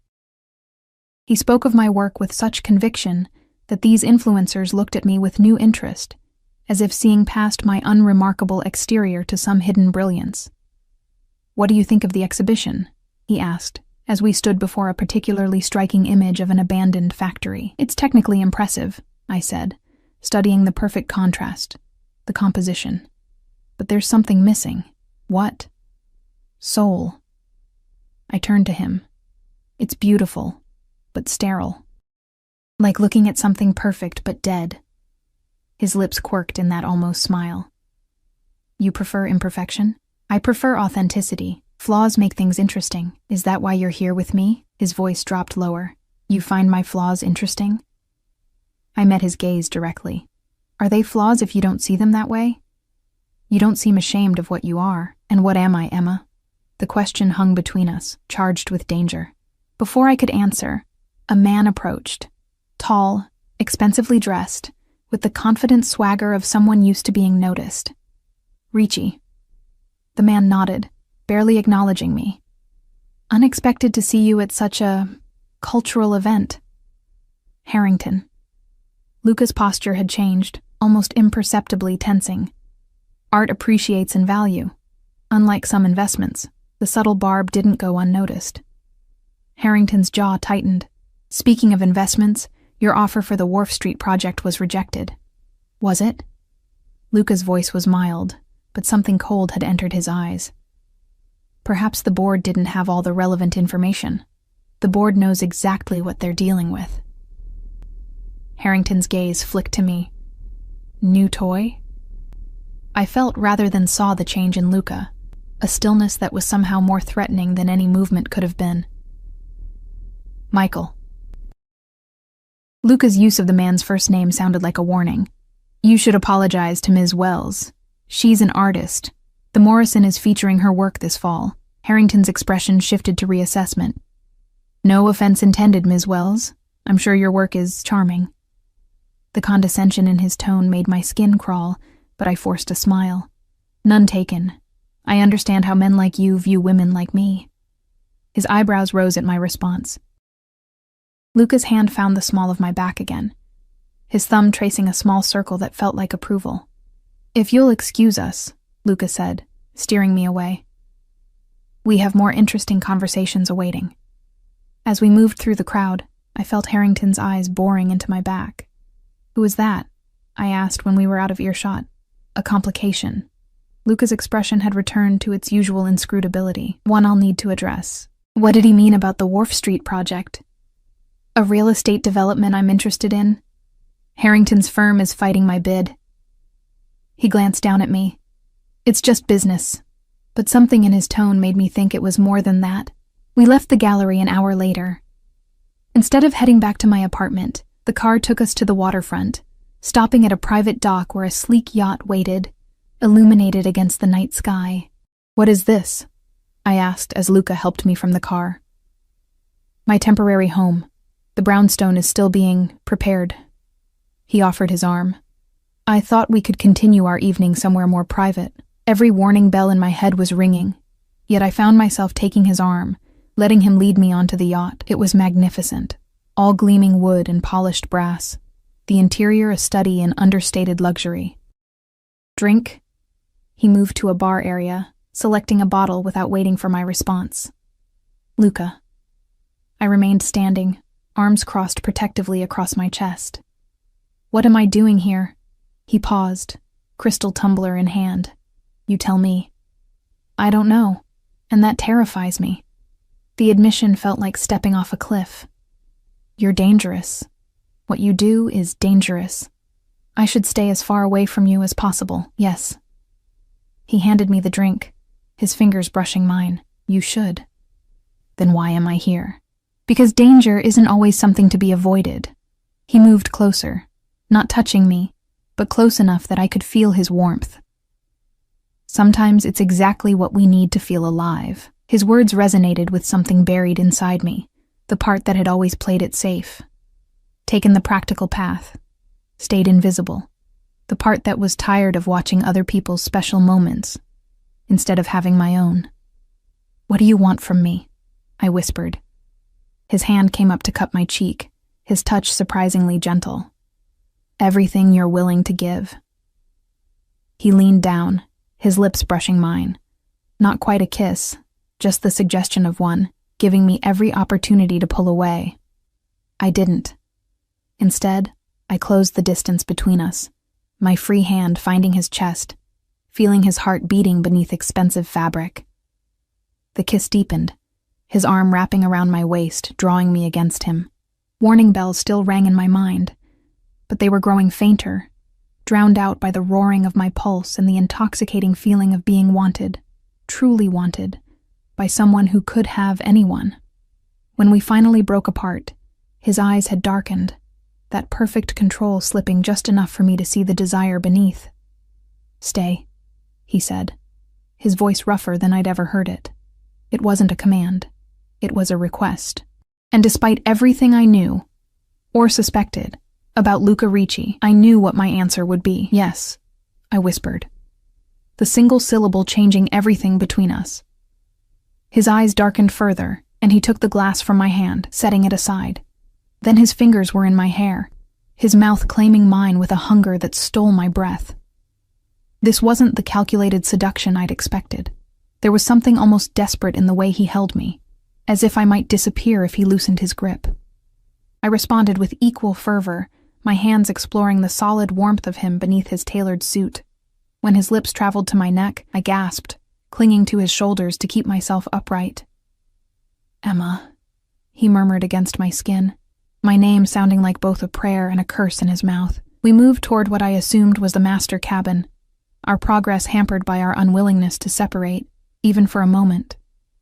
He spoke of my work with such conviction that these influencers looked at me with new interest, as if seeing past my unremarkable exterior to some hidden brilliance. What do you think of the exhibition? He asked, as we stood before a particularly striking image of an abandoned factory. It's technically impressive, I said, studying the perfect contrast, the composition. But there's something missing. What? Soul. I turned to him. It's beautiful, but sterile. Like looking at something perfect but dead. His lips quirked in that almost smile. You prefer imperfection? I prefer authenticity. Flaws make things interesting. Is that why you're here with me? His voice dropped lower. You find my flaws interesting? I met his gaze directly. Are they flaws if you don't see them that way? You don't seem ashamed of what you are. And what am I, Emma? The question hung between us, charged with danger. Before I could answer, a man approached. Tall, expensively dressed, with the confident swagger of someone used to being noticed. Ricci. The man nodded, barely acknowledging me. Unexpected to see you at such a cultural event. Harrington. Luca's posture had changed, almost imperceptibly tensing. Art appreciates in value. Unlike some investments, the subtle barb didn't go unnoticed. Harrington's jaw tightened. Speaking of investments, your offer for the Wharf Street project was rejected. Was it? Luca's voice was mild, but something cold had entered his eyes. Perhaps the board didn't have all the relevant information. The board knows exactly what they're dealing with. Harrington's gaze flicked to me. New toy? I felt rather than saw the change in Luca, a stillness that was somehow more threatening than any movement could have been. Michael. Luca's use of the man's first name sounded like a warning. You should apologize to Ms. Wells. She's an artist. The Morrison is featuring her work this fall. Harrington's expression shifted to reassessment. No offense intended, Ms. Wells. I'm sure your work is charming. The condescension in his tone made my skin crawl, but I forced a smile. None taken. I understand how men like you view women like me. His eyebrows rose at my response. Luca's hand found the small of my back again, his thumb tracing a small circle that felt like approval. If you'll excuse us, Luca said, steering me away. We have more interesting conversations awaiting. As we moved through the crowd, I felt Harrington's eyes boring into my back. Who is that? I asked when we were out of earshot. A complication. Luca's expression had returned to its usual inscrutability, one I'll need to address. What did he mean about the Wharf Street project? A real estate development I'm interested in? Harrington's firm is fighting my bid. He glanced down at me. It's just business. But something in his tone made me think it was more than that. We left the gallery an hour later. Instead of heading back to my apartment, the car took us to the waterfront, stopping at a private dock where a sleek yacht waited, illuminated against the night sky. What is this? I asked as Luca helped me from the car. My temporary home. The brownstone is still being prepared. He offered his arm. I thought we could continue our evening somewhere more private. Every warning bell in my head was ringing, yet I found myself taking his arm, letting him lead me onto the yacht. It was magnificent, all gleaming wood and polished brass, the interior a study in understated luxury. Drink? He moved to a bar area, selecting a bottle without waiting for my response. Luca. I remained standing, arms crossed protectively across my chest. What am I doing here? He paused, crystal tumbler in hand. You tell me. I don't know, and that terrifies me. The admission felt like stepping off a cliff. You're dangerous. What you do is dangerous. I should stay as far away from you as possible, yes. He handed me the drink, his fingers brushing mine. You should. Then why am I here? Because danger isn't always something to be avoided. He moved closer, not touching me, but close enough that I could feel his warmth. Sometimes it's exactly what we need to feel alive. His words resonated with something buried inside me, the part that had always played it safe. Taken the practical path, stayed invisible, the part that was tired of watching other people's special moments, instead of having my own. What do you want from me? I whispered. His hand came up to cup my cheek, his touch surprisingly gentle. Everything you're willing to give. He leaned down, his lips brushing mine. Not quite a kiss, just the suggestion of one, giving me every opportunity to pull away. I didn't. Instead, I closed the distance between us, my free hand finding his chest, feeling his heart beating beneath expensive fabric. The kiss deepened, his arm wrapping around my waist, drawing me against him. Warning bells still rang in my mind, but they were growing fainter, drowned out by the roaring of my pulse and the intoxicating feeling of being wanted, truly wanted, by someone who could have anyone. When we finally broke apart, his eyes had darkened, that perfect control slipping just enough for me to see the desire beneath. Stay, he said, his voice rougher than I'd ever heard it. It wasn't a command. It was a request. And despite everything I knew, or suspected, about Luca Ricci, I knew what my answer would be. Yes, I whispered, the single syllable changing everything between us. His eyes darkened further, and he took the glass from my hand, setting it aside. Then his fingers were in my hair, his mouth claiming mine with a hunger that stole my breath. This wasn't the calculated seduction I'd expected. There was something almost desperate in the way he held me, as if I might disappear if he loosened his grip. I responded with equal fervor, my hands exploring the solid warmth of him beneath his tailored suit. When his lips traveled to my neck, I gasped, clinging to his shoulders to keep myself upright. Emma, he murmured against my skin, my name sounding like both a prayer and a curse in his mouth. We moved toward what I assumed was the master cabin, our progress hampered by our unwillingness to separate, even for a moment.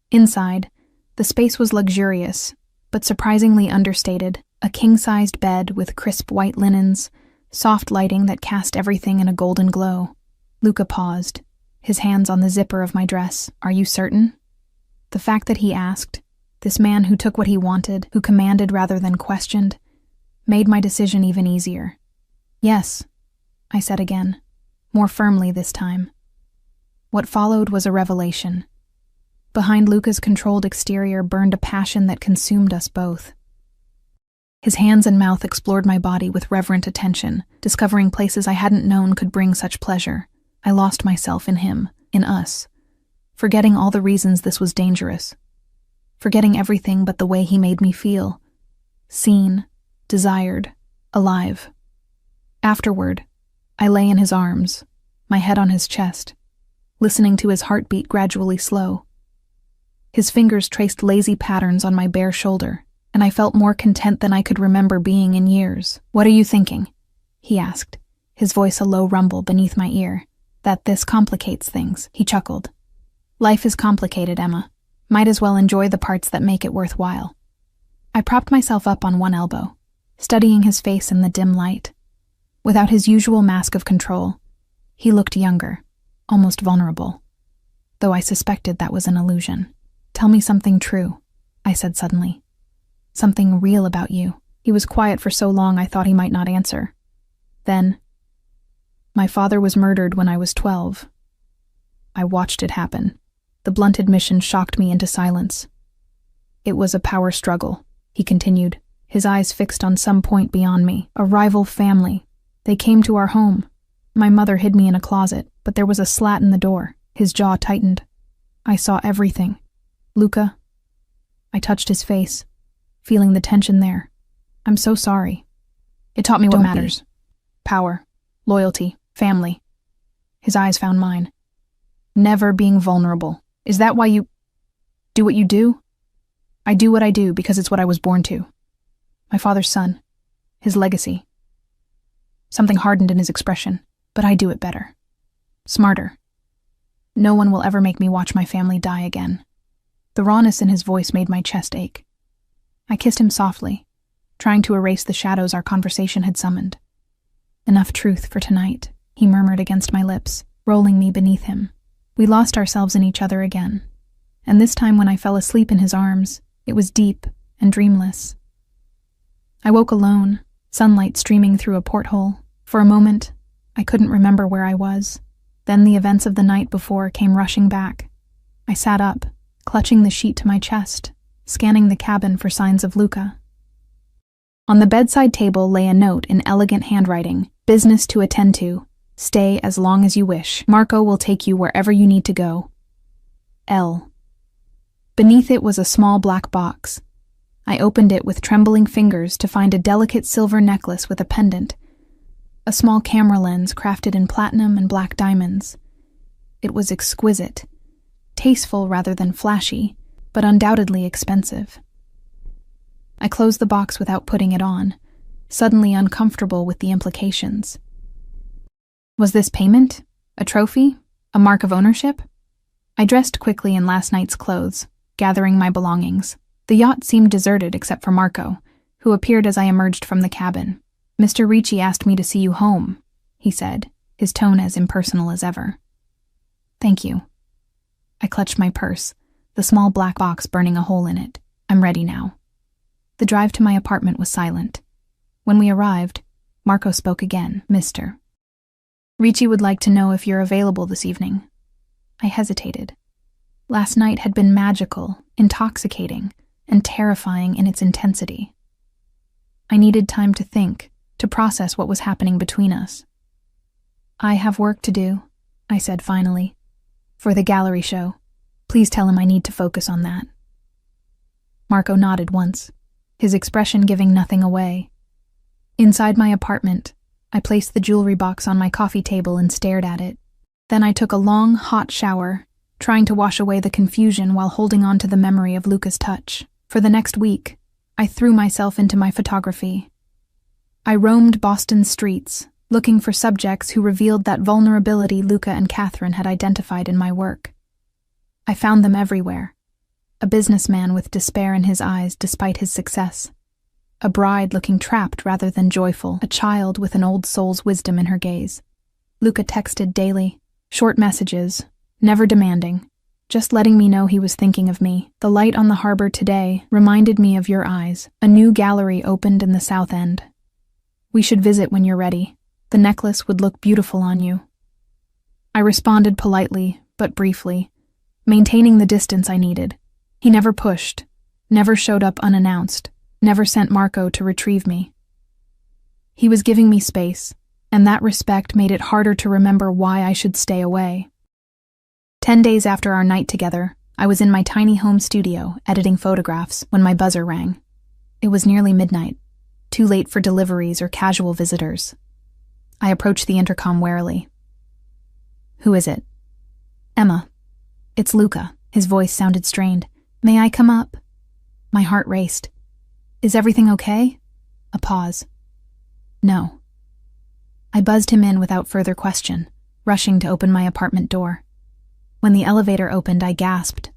Inside, the space was luxurious, but surprisingly understated. A king-sized bed with crisp white linens, soft lighting that cast everything in a golden glow. Luca paused, his hands on the zipper of my dress. "Are you certain?" The fact that he asked, this man who took what he wanted, who commanded rather than questioned, made my decision even easier. "Yes," I said again, more firmly this time. What followed was a revelation. Behind Luca's controlled exterior burned a passion that consumed us both. His hands and mouth explored my body with reverent attention, discovering places I hadn't known could bring such pleasure. I lost myself in him, in us, forgetting all the reasons this was dangerous, forgetting everything but the way he made me feel, seen, desired, alive. Afterward, I lay in his arms, my head on his chest, listening to his heartbeat gradually slow. His fingers traced lazy patterns on my bare shoulder, and I felt more content than I could remember being in years. "What are you thinking?" he asked, his voice a low rumble beneath my ear. "That this complicates things," he chuckled. "Life is complicated, Emma. Might as well enjoy the parts that make it worthwhile." I propped myself up on one elbow, studying his face in the dim light. Without his usual mask of control, he looked younger, almost vulnerable, though I suspected that was an illusion. "Tell me something true," I said suddenly. "Something real about you." He was quiet for so long I thought he might not answer. Then, "My father was murdered when I was 12. I watched it happen." The blunt admission shocked me into silence. "It was a power struggle," he continued, his eyes fixed on some point beyond me. "A rival family. They came to our home. My mother hid me in a closet, but there was a slat in the door." His jaw tightened. "I saw everything. Luca." I touched his face, feeling the tension there. "I'm so sorry. It taught me what matters. Power, loyalty, family." His eyes found mine. "Never being vulnerable. Is that why you do what you do?" "I do what I do because it's what I was born to. My father's son. His legacy." Something hardened in his expression, "But I do it better. Smarter. No one will ever make me watch my family die again." The rawness in his voice made my chest ache. I kissed him softly, trying to erase the shadows our conversation had summoned. "Enough truth for tonight," he murmured against my lips, rolling me beneath him. We lost ourselves in each other again, and this time when I fell asleep in his arms, it was deep and dreamless. I woke alone, sunlight streaming through a porthole. For a moment, I couldn't remember where I was. Then the events of the night before came rushing back. I sat up, clutching the sheet to my chest, scanning the cabin for signs of Luca. On the bedside table lay a note in elegant handwriting. "Business to attend to. Stay as long as you wish. Marco will take you wherever you need to go. L." Beneath it was a small black box. I opened it with trembling fingers to find a delicate silver necklace with a pendant, a small camera lens crafted in platinum and black diamonds. It was exquisite, tasteful rather than flashy, but undoubtedly expensive. I closed the box without putting it on, suddenly uncomfortable with the implications. Was this payment? A trophy? A mark of ownership? I dressed quickly in last night's clothes, gathering my belongings. The yacht seemed deserted except for Marco, who appeared as I emerged from the cabin. "Mr. Ricci asked me to see you home," he said, his tone as impersonal as ever. "Thank you." I clutched my purse, the small black box burning a hole in it. "I'm ready now." The drive to my apartment was silent. When we arrived, Marco spoke again. "Mr. Ricci would like to know if you're available this evening." I hesitated. Last night had been magical, intoxicating, and terrifying in its intensity. I needed time to think, to process what was happening between us. "I have work to do," I said finally. "For the gallery show. Please tell him I need to focus on that." Marco nodded once, his expression giving nothing away. Inside my apartment, I placed the jewelry box on my coffee table and stared at it. Then I took a long, hot shower, trying to wash away the confusion while holding on to the memory of Luca's touch. For the next week, I threw myself into my photography. I roamed Boston's streets, looking for subjects who revealed that vulnerability Luca and Catherine had identified in my work. I found them everywhere. A businessman with despair in his eyes despite his success. A bride looking trapped rather than joyful. A child with an old soul's wisdom in her gaze. Luca texted daily, short messages, never demanding, just letting me know he was thinking of me. The light on the harbor today reminded me of your eyes. A new gallery opened in the south end. We should visit when you're ready. The necklace would look beautiful on you. I responded politely, but briefly, maintaining the distance I needed. He never pushed, never showed up unannounced, never sent Marco to retrieve me. He was giving me space, and that respect made it harder to remember why I should stay away. 10 days after our night together, I was in my tiny home studio editing photographs when my buzzer rang. It was nearly midnight, too late for deliveries or casual visitors. I approached the intercom warily. Who is it? Emma. It's Luca. His voice sounded strained. May I come up? My heart raced. Is everything okay? A pause. No. I buzzed him in without further question, rushing to open my apartment door. When the elevator opened, I gasped.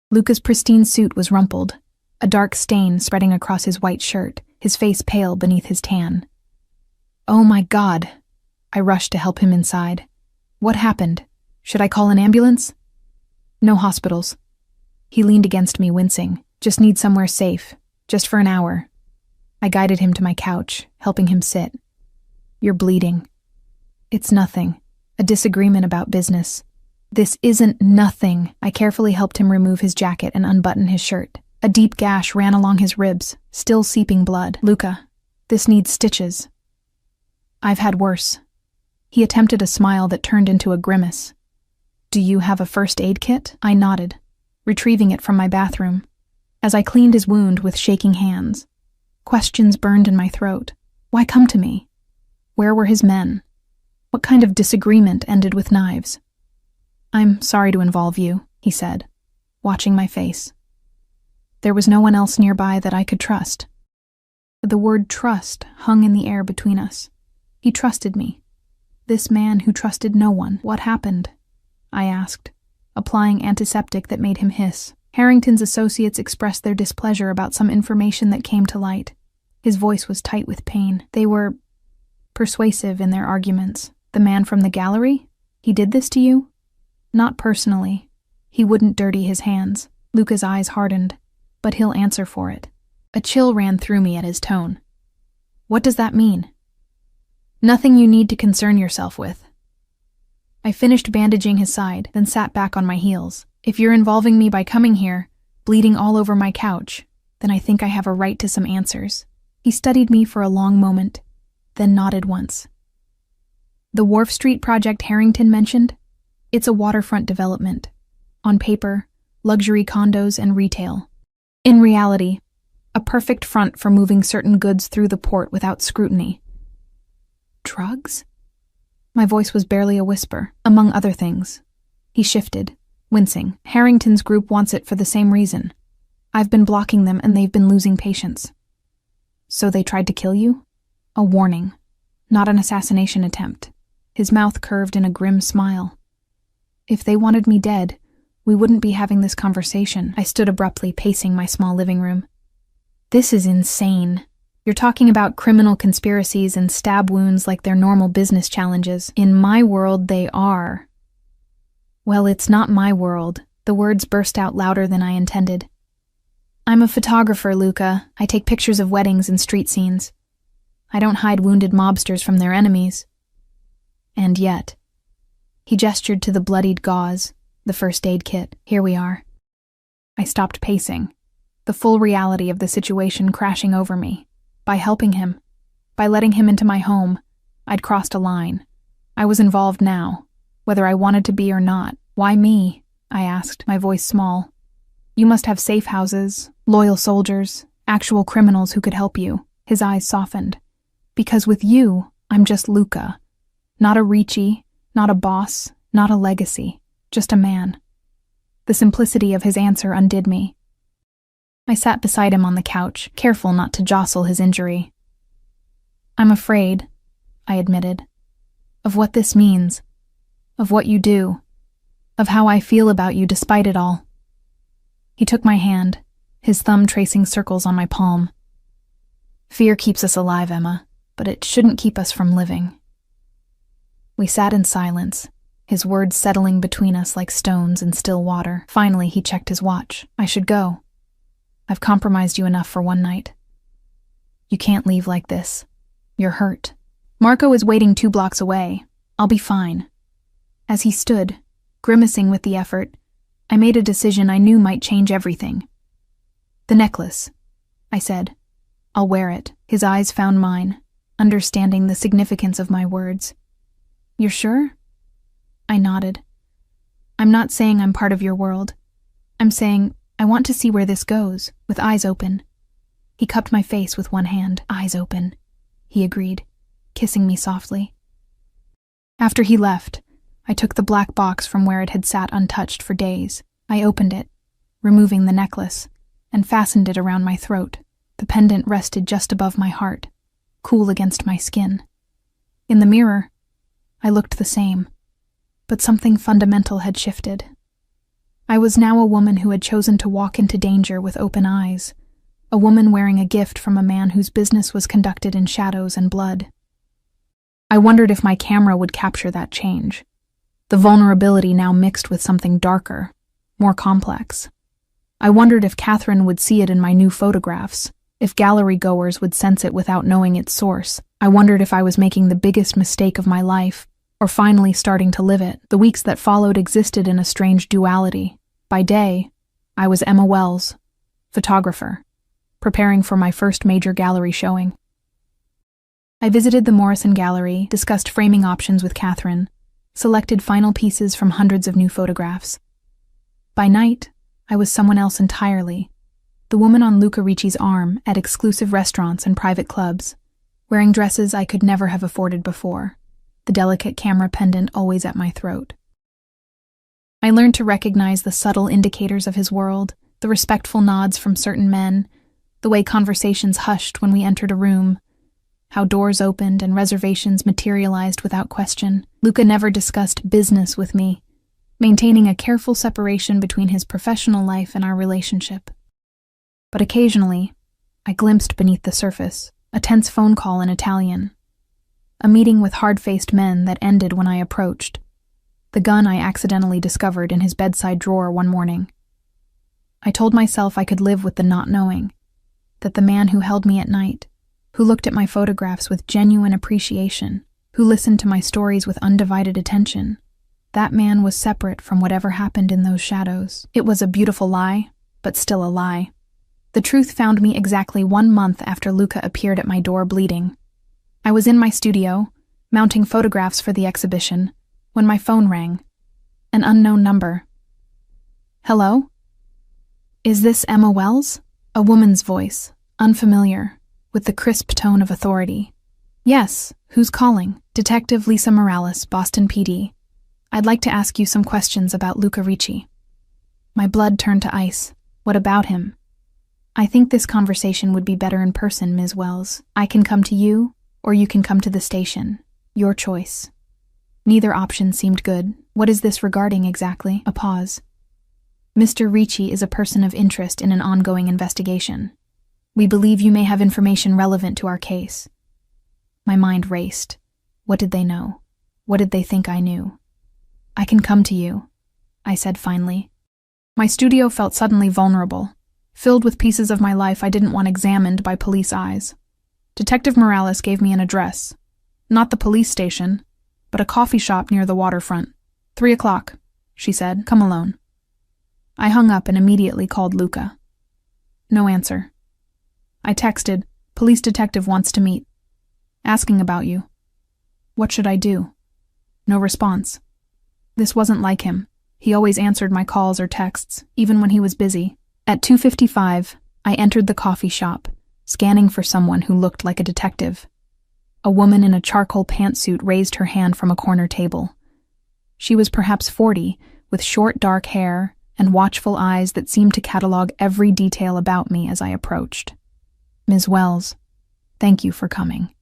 Luca's pristine suit was rumpled, a dark stain spreading across his white shirt, his face pale beneath his tan. Oh my God! I rushed to help him inside. What happened? Should I call an ambulance? No hospitals. He leaned against me, wincing. Just need somewhere safe, just for an hour. I guided him to my couch, helping him sit. You're bleeding. It's nothing. A disagreement about business. This isn't nothing. I carefully helped him remove his jacket and unbutton his shirt. A deep gash ran along his ribs, still seeping blood. Luca, this needs stitches. I've had worse. He attempted a smile that turned into a grimace. Do you have a first aid kit? I nodded, retrieving it from my bathroom. As I cleaned his wound with shaking hands, questions burned in my throat. Why come to me? Where were his men? What kind of disagreement ended with knives? I'm sorry to involve you, he said, watching my face. There was no one else nearby that I could trust. The word trust hung in the air between us. He trusted me. This man who trusted no one. What happened? I asked, applying antiseptic that made him hiss. Harrington's associates expressed their displeasure about some information that came to light. His voice was tight with pain. They were persuasive in their arguments. The man from the gallery? He did this to you? Not personally. He wouldn't dirty his hands. Luca's eyes hardened, but he'll answer for it. A chill ran through me at his tone. What does that mean? Nothing you need to concern yourself with. I finished bandaging his side, then sat back on my heels. If you're involving me by coming here, bleeding all over my couch, then I think I have a right to some answers. He studied me for a long moment, then nodded once. The Wharf Street project Harrington mentioned? It's a waterfront development. On paper, luxury condos and retail. In reality, a perfect front for moving certain goods through the port without scrutiny. Drugs? My voice was barely a whisper, among other things. He shifted, wincing. Harrington's group wants it for the same reason. I've been blocking them and they've been losing patience. So they tried to kill you? A warning, not an assassination attempt. His mouth curved in a grim smile. If they wanted me dead, we wouldn't be having this conversation. I stood abruptly, pacing my small living room. This is insane. You're talking about criminal conspiracies and stab wounds like they're normal business challenges. In my world, they are. Well, it's not my world. The words burst out louder than I intended. I'm a photographer, Luca. I take pictures of weddings and street scenes. I don't hide wounded mobsters from their enemies. And yet, he gestured to the bloodied gauze, the first aid kit. Here we are. I stopped pacing, the full reality of the situation crashing over me. By helping him, by letting him into my home, I'd crossed a line. I was involved now, whether I wanted to be or not. Why me? I asked, my voice small. You must have safe houses, loyal soldiers, actual criminals who could help you. His eyes softened. Because with you, I'm just Luca. Not a Ricci, not a boss, not a legacy, just a man. The simplicity of his answer undid me. I sat beside him on the couch, careful not to jostle his injury. I'm afraid, I admitted, of what this means, of what you do, of how I feel about you despite it all. He took my hand, his thumb tracing circles on my palm. Fear keeps us alive, Emma, but it shouldn't keep us from living. We sat in silence, his words settling between us like stones in still water. Finally, he checked his watch. I should go. I've compromised you enough for one night. You can't leave like this. You're hurt. Marco is waiting 2 blocks away. I'll be fine. As he stood, grimacing with the effort, I made a decision I knew might change everything. The necklace, I said. I'll wear it. His eyes found mine, understanding the significance of my words. You're sure? I nodded. I'm not saying I'm part of your world. I'm saying I want to see where this goes, with eyes open. He cupped my face with one hand. Eyes open, he agreed, kissing me softly. After he left, I took the black box from where it had sat untouched for days. I opened it, removing the necklace, and fastened it around my throat. The pendant rested just above my heart, cool against my skin. In the mirror, I looked the same, but something fundamental had shifted. I was now a woman who had chosen to walk into danger with open eyes, a woman wearing a gift from a man whose business was conducted in shadows and blood. I wondered if my camera would capture that change, the vulnerability now mixed with something darker, more complex. I wondered if Catherine would see it in my new photographs, if gallery goers would sense it without knowing its source. I wondered if I was making the biggest mistake of my life, or finally starting to live it. The weeks that followed existed in a strange duality. By day, I was Emma Wells, photographer, preparing for my first major gallery showing. I visited the Morrison Gallery, discussed framing options with Catherine, selected final pieces from hundreds of new photographs. By night, I was someone else entirely, the woman on Luca Ricci's arm at exclusive restaurants and private clubs, wearing dresses I could never have afforded before, the delicate camera pendant always at my throat. I learned to recognize the subtle indicators of his world, the respectful nods from certain men, the way conversations hushed when we entered a room, how doors opened and reservations materialized without question. Luca never discussed business with me, maintaining a careful separation between his professional life and our relationship. But occasionally, I glimpsed beneath the surface, a tense phone call in Italian, a meeting with hard-faced men that ended when I approached, the gun I accidentally discovered in his bedside drawer one morning. I told myself I could live with the not knowing, that the man who held me at night, who looked at my photographs with genuine appreciation, who listened to my stories with undivided attention, that man was separate from whatever happened in those shadows. It was a beautiful lie, but still a lie. The truth found me exactly 1 month after Luca appeared at my door bleeding. I was in my studio, mounting photographs for the exhibition, when my phone rang. An unknown number. Hello? Is this Emma Wells? A woman's voice, unfamiliar, with the crisp tone of authority. Yes, who's calling? Detective Lisa Morales, Boston PD. I'd like to ask you some questions about Luca Ricci. My blood turned to ice. What about him? I think this conversation would be better in person, Ms. Wells. I can come to you, or you can come to the station. Your choice. Neither option seemed good. What is this regarding exactly? A pause. Mr. Ricci is a person of interest in an ongoing investigation. We believe you may have information relevant to our case. My mind raced. What did they know? What did they think I knew? I can come to you, I said finally. My studio felt suddenly vulnerable, filled with pieces of my life I didn't want examined by police eyes. Detective Morales gave me an address. Not the police station, but a coffee shop near the waterfront. 3 o'clock, she said. Come alone. I hung up and immediately called Luca. No answer. I texted, police detective wants to meet. Asking about you. What should I do? No response. This wasn't like him. He always answered my calls or texts, even when he was busy. At 2:55, I entered the coffee shop, scanning for someone who looked like a detective. A woman in a charcoal pantsuit raised her hand from a corner table. She was perhaps 40, with short dark hair and watchful eyes that seemed to catalog every detail about me as I approached. Ms. Wells, thank you for coming.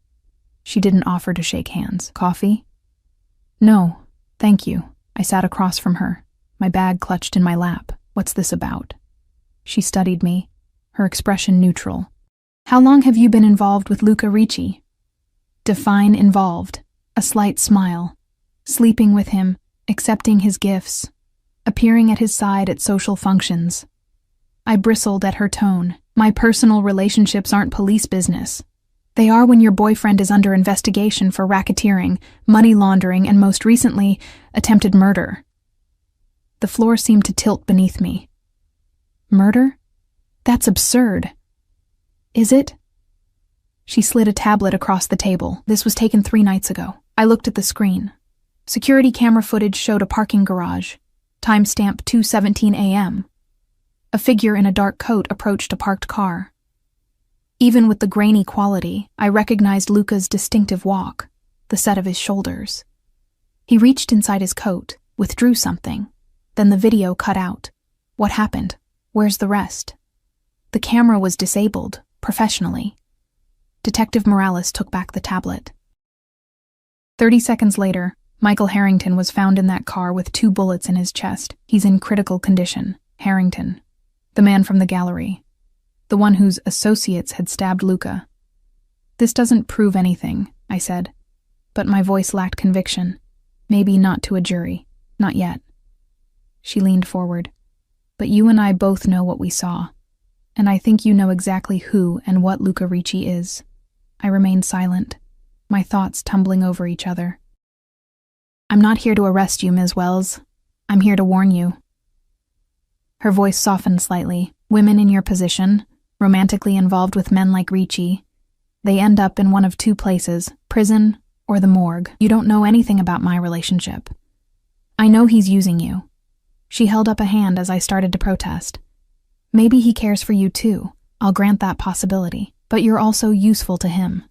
She didn't offer to shake hands. Coffee? No, thank you. I sat across from her, my bag clutched in my lap. What's this about? She studied me, her expression neutral. How long have you been involved with Luca Ricci? Define involved. A slight smile. Sleeping with him, accepting his gifts, appearing at his side at social functions. I bristled at her tone. My personal relationships aren't police business. They are when your boyfriend is under investigation for racketeering, money laundering, and most recently, attempted murder. The floor seemed to tilt beneath me. Murder? That's absurd. Is it? She slid a tablet across the table. This was taken 3 nights ago. I looked at the screen. Security camera footage showed a parking garage. Timestamp 2:17 a.m. A figure in a dark coat approached a parked car. Even with the grainy quality, I recognized Luca's distinctive walk, the set of his shoulders. He reached inside his coat, withdrew something. Then the video cut out. What happened? Where's the rest? The camera was disabled, professionally. Detective Morales took back the tablet. 30 seconds later, Michael Harrington was found in that car with 2 bullets in his chest. He's in critical condition. Harrington, the man from the gallery, the one whose associates had stabbed Luca. This doesn't prove anything, I said, but my voice lacked conviction. Maybe not to a jury. Not yet. She leaned forward. But you and I both know what we saw, and I think you know exactly who and what Luca Ricci is. I remained silent, my thoughts tumbling over each other. I'm not here to arrest you, Ms. Wells. I'm here to warn you. Her voice softened slightly. Women in your position, romantically involved with men like Ricci, they end up in one of 2 places, prison or the morgue. You don't know anything about my relationship. I know he's using you. She held up a hand as I started to protest. Maybe he cares for you too. I'll grant that possibility. But you're also useful to him.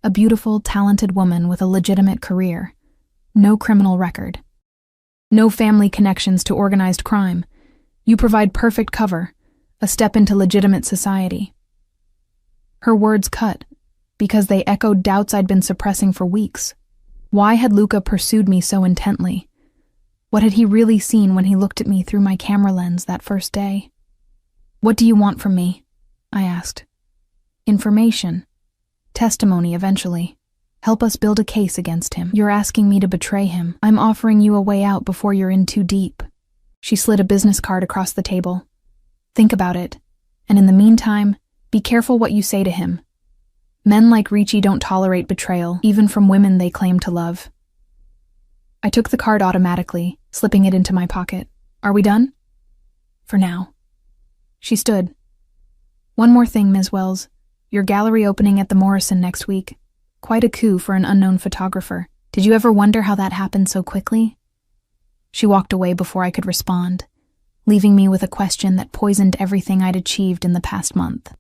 A beautiful, talented woman with a legitimate career. No criminal record. No family connections to organized crime. You provide perfect cover, a step into legitimate society. Her words cut, because they echoed doubts I'd been suppressing for weeks. Why had Luca pursued me so intently? What had he really seen when he looked at me through my camera lens that first day? What do you want from me? I asked. Information. Testimony eventually. Help us build a case against him. You're asking me to betray him. I'm offering you a way out before you're in too deep. She slid a business card across the table. Think about it. And in the meantime, be careful what you say to him. Men like Ricci don't tolerate betrayal, even from women they claim to love. I took the card automatically, slipping it into my pocket. Are we done? For now. She stood. One more thing, Ms. Wells. Your gallery opening at the Morrison next week. Quite a coup for an unknown photographer. Did you ever wonder how that happened so quickly? She walked away before I could respond, leaving me with a question that poisoned everything I'd achieved in the past month.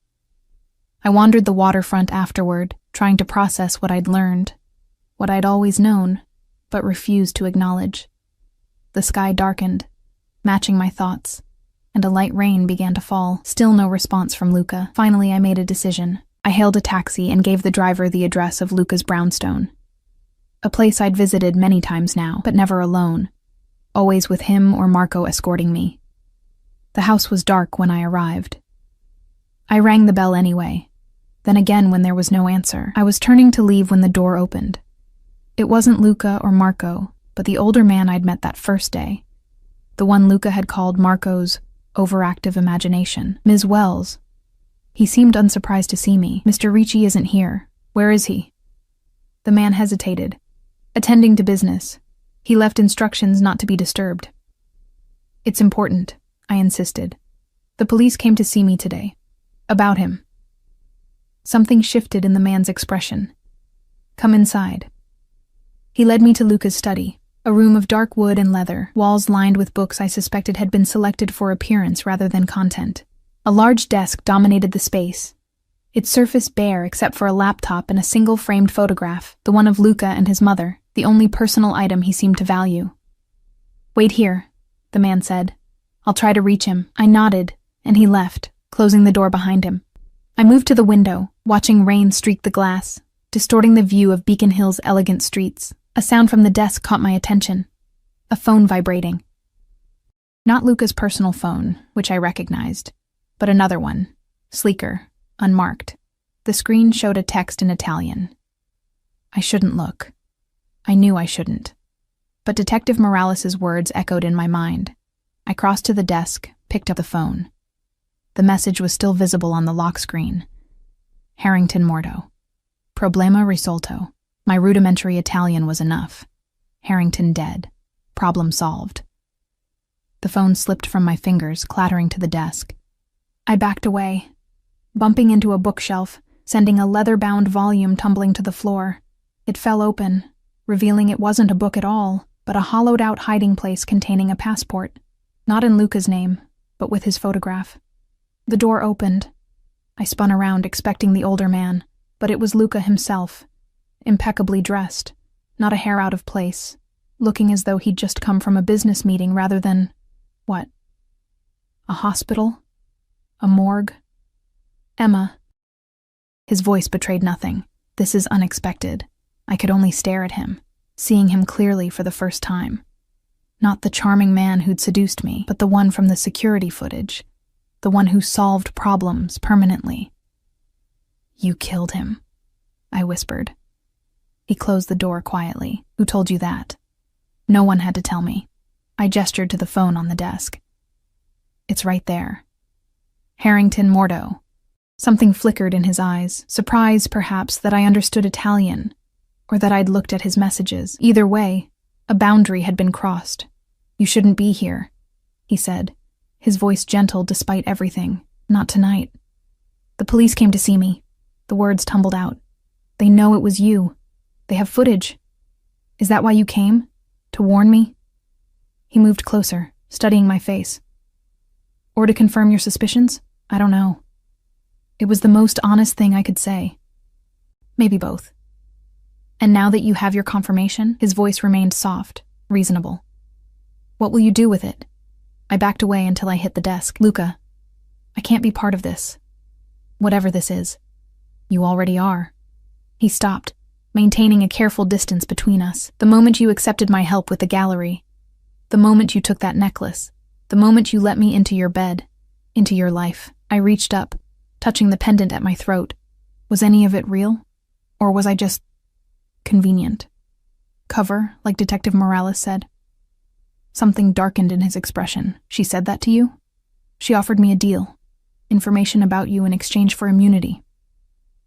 I wandered the waterfront afterward, trying to process what I'd learned, what I'd always known, but refused to acknowledge. The sky darkened, matching my thoughts, and a light rain began to fall. Still no response from Luca. Finally, I made a decision. I hailed a taxi and gave the driver the address of Luca's brownstone. A place I'd visited many times now, but never alone. Always with him or Marco escorting me. The house was dark when I arrived. I rang the bell anyway. Then again when there was no answer. I was turning to leave when the door opened. It wasn't Luca or Marco, but the older man I'd met that first day. The one Luca had called Marco's overactive imagination. Ms. Wells. He seemed unsurprised to see me. Mr. Ricci isn't here. Where is he? The man hesitated. Attending to business. He left instructions not to be disturbed. It's important, I insisted. The police came to see me today. About him. Something shifted in the man's expression. Come inside. He led me to Luca's study, a room of dark wood and leather, walls lined with books I suspected had been selected for appearance rather than content. A large desk dominated the space, its surface bare except for a laptop and a single framed photograph, the one of Luca and his mother, the only personal item he seemed to value. Wait here, the man said. I'll try to reach him. I nodded, and he left, closing the door behind him. I moved to the window, watching rain streak the glass, distorting the view of Beacon Hill's elegant streets. A sound from the desk caught my attention. A phone vibrating. Not Luca's personal phone, which I recognized, but another one, sleeker, unmarked. The screen showed a text in Italian. I shouldn't look. I knew I shouldn't. But Detective Morales' words echoed in my mind. I crossed to the desk, picked up the phone. The message was still visible on the lock screen. Harrington Morto. Problema risolto. My rudimentary Italian was enough. Harrington dead. Problem solved. The phone slipped from my fingers, clattering to the desk. I backed away, bumping into a bookshelf, sending a leather-bound volume tumbling to the floor. It fell open, revealing it wasn't a book at all, but a hollowed-out hiding place containing a passport. Not in Luca's name, but with his photograph. The door opened. I spun around, expecting the older man, but it was Luca himself, impeccably dressed, not a hair out of place, looking as though he'd just come from a business meeting rather than, what? A hospital? A morgue? Emma. His voice betrayed nothing. This is unexpected. I could only stare at him, seeing him clearly for the first time. Not the charming man who'd seduced me, but the one from the security footage. The one who solved problems permanently. You killed him, I whispered. He closed the door quietly. Who told you that? No one had to tell me. I gestured to the phone on the desk. It's right there. Harrington Morto. Something flickered in his eyes, surprise perhaps that I understood Italian, or that I'd looked at his messages. Either way, a boundary had been crossed. You shouldn't be here, he said, his voice gentle despite everything. Not tonight. The police came to see me. The words tumbled out. They know it was you. They have footage. Is that why you came? To warn me? He moved closer, studying my face. Or to confirm your suspicions? I don't know. It was the most honest thing I could say. Maybe both. And now that you have your confirmation, his voice remained soft, reasonable. What will you do with it? I backed away until I hit the desk. Luca, I can't be part of this. Whatever this is. You already are. He stopped, maintaining a careful distance between us. The moment you accepted my help with the gallery, the moment you took that necklace, the moment you let me into your bed, into your life, I reached up, touching the pendant at my throat. Was any of it real? Or was I just convenient? Cover, like Detective Morales said. Something darkened in his expression. She said that to you? She offered me a deal. Information about you in exchange for immunity.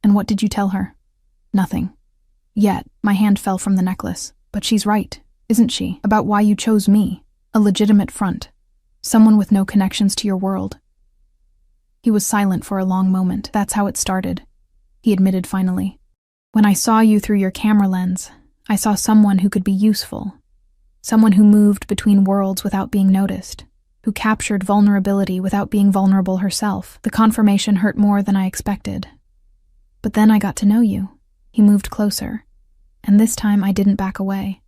And what did you tell her? Nothing. Yet, my hand fell from the necklace. But she's right, isn't she? About why you chose me. A legitimate front. Someone with no connections to your world. He was silent for a long moment. That's how it started, he admitted finally. When I saw you through your camera lens, I saw someone who could be useful. Someone who moved between worlds without being noticed. Who captured vulnerability without being vulnerable herself. The confirmation hurt more than I expected. But then I got to know you. He moved closer. And this time I didn't back away.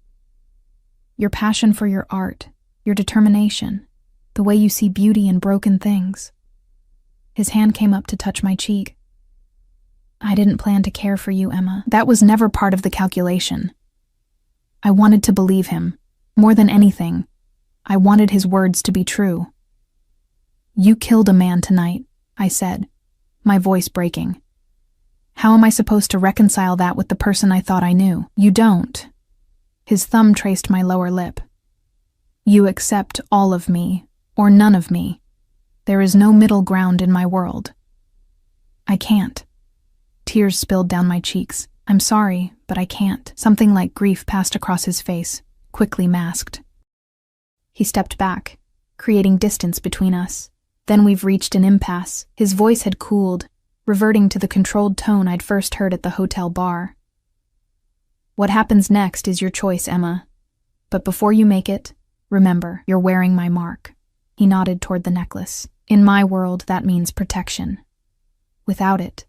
Your passion for your art, your determination, the way you see beauty in broken things. His hand came up to touch my cheek. I didn't plan to care for you, Emma. That was never part of the calculation. I wanted to believe him. More than anything, I wanted his words to be true. You killed a man tonight, I said, my voice breaking. How am I supposed to reconcile that with the person I thought I knew? You don't. His thumb traced my lower lip. You accept all of me, or none of me. There is no middle ground in my world. I can't. Tears spilled down my cheeks. I'm sorry, but I can't. Something like grief passed across his face, quickly masked. He stepped back, creating distance between us. Then we've reached an impasse. His voice had cooled, reverting to the controlled tone I'd first heard at the hotel bar. What happens next is your choice, Emma. But before you make it, remember, you're wearing my mark. He nodded toward the necklace. In my world, that means protection. Without it.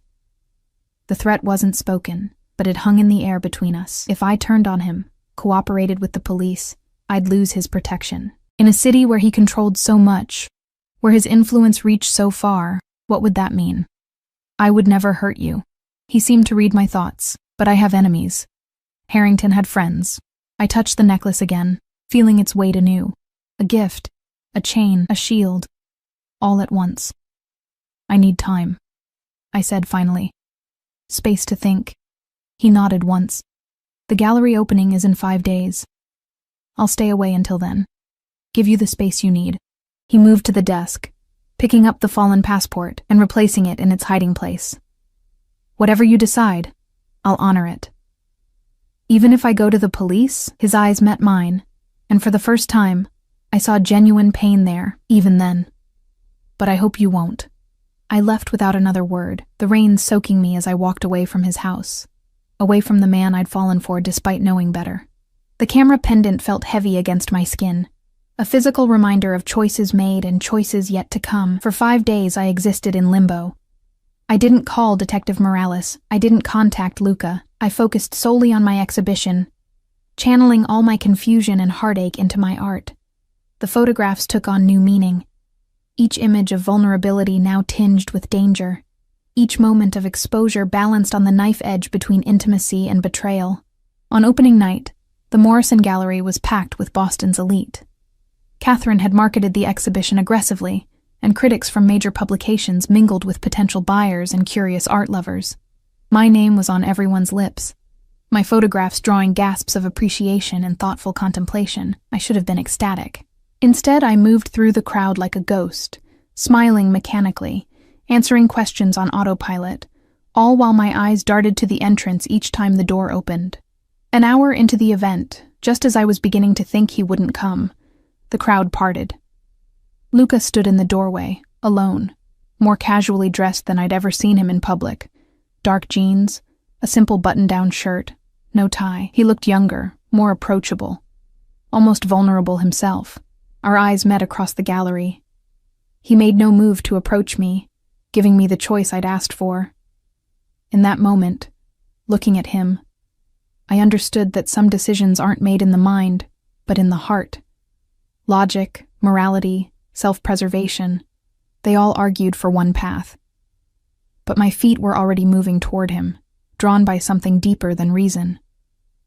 The threat wasn't spoken, but it hung in the air between us. If I turned on him, cooperated with the police, I'd lose his protection. In a city where he controlled so much, where his influence reached so far, what would that mean? I would never hurt you. He seemed to read my thoughts, but I have enemies. Harrington had friends. I touched the necklace again, feeling its weight anew. A gift, a chain, a shield, all at once. I need time, I said finally. Space to think. He nodded once. The gallery opening is in 5 days. I'll stay away until then. Give you the space you need." He moved to the desk, picking up the fallen passport and replacing it in its hiding place. "Whatever you decide, I'll honor it." "Even if I go to the police?" His eyes met mine, and for the first time, I saw genuine pain there, even then. "But I hope you won't." I left without another word, the rain soaking me as I walked away from his house, away from the man I'd fallen for despite knowing better. The camera pendant felt heavy against my skin, a physical reminder of choices made and choices yet to come. For 5 days I existed in limbo. I didn't call Detective Morales, I didn't contact Luca, I focused solely on my exhibition, channeling all my confusion and heartache into my art. The photographs took on new meaning. Each image of vulnerability now tinged with danger. Each moment of exposure balanced on the knife edge between intimacy and betrayal. On opening night, the Morrison Gallery was packed with Boston's elite. Catherine had marketed the exhibition aggressively, and critics from major publications mingled with potential buyers and curious art lovers. My name was on everyone's lips, my photographs drawing gasps of appreciation and thoughtful contemplation. I should have been ecstatic. Instead, I moved through the crowd like a ghost, smiling mechanically, answering questions on autopilot, all while my eyes darted to the entrance each time the door opened. An hour into the event, just as I was beginning to think he wouldn't come, the crowd parted. Luca stood in the doorway, alone, more casually dressed than I'd ever seen him in public. Dark jeans, a simple button-down shirt, no tie. He looked younger, more approachable, almost vulnerable himself. Our eyes met across the gallery. He made no move to approach me, giving me the choice I'd asked for. In that moment, looking at him, I understood that some decisions aren't made in the mind, but in the heart. Logic, morality, self-preservation, they all argued for one path. But my feet were already moving toward him, drawn by something deeper than reason.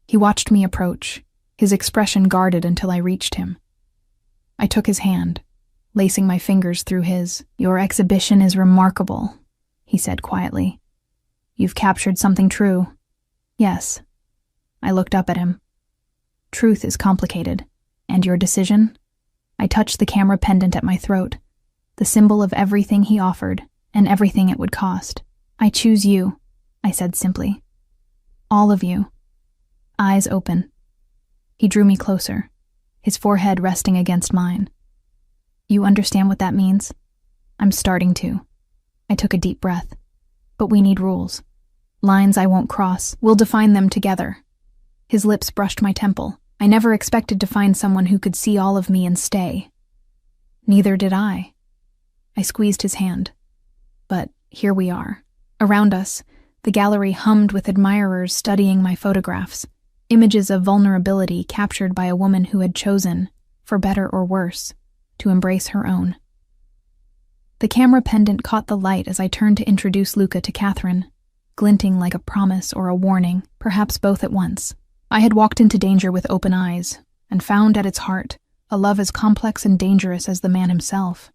He watched me approach, his expression guarded until I reached him. I took his hand, lacing my fingers through his. "Your exhibition is remarkable," he said quietly. "You've captured something true." "Yes." I looked up at him. "Truth is complicated. And your decision?" I touched the camera pendant at my throat, the symbol of everything he offered and everything it would cost. "I choose you," I said simply. "All of you." Eyes open. He drew me closer, his forehead resting against mine. "You understand what that means?" "I'm starting to." I took a deep breath. "But we need rules. Lines I won't cross. We'll define them together." His lips brushed my temple. I never expected to find someone who could see all of me and stay. Neither did I. I squeezed his hand. But here we are. Around us, the gallery hummed with admirers studying my photographs, images of vulnerability captured by a woman who had chosen, for better or worse, to embrace her own. The camera pendant caught the light as I turned to introduce Luca to Catherine, glinting like a promise or a warning, perhaps both at once. I had walked into danger with open eyes, and found at its heart a love as complex and dangerous as the man himself.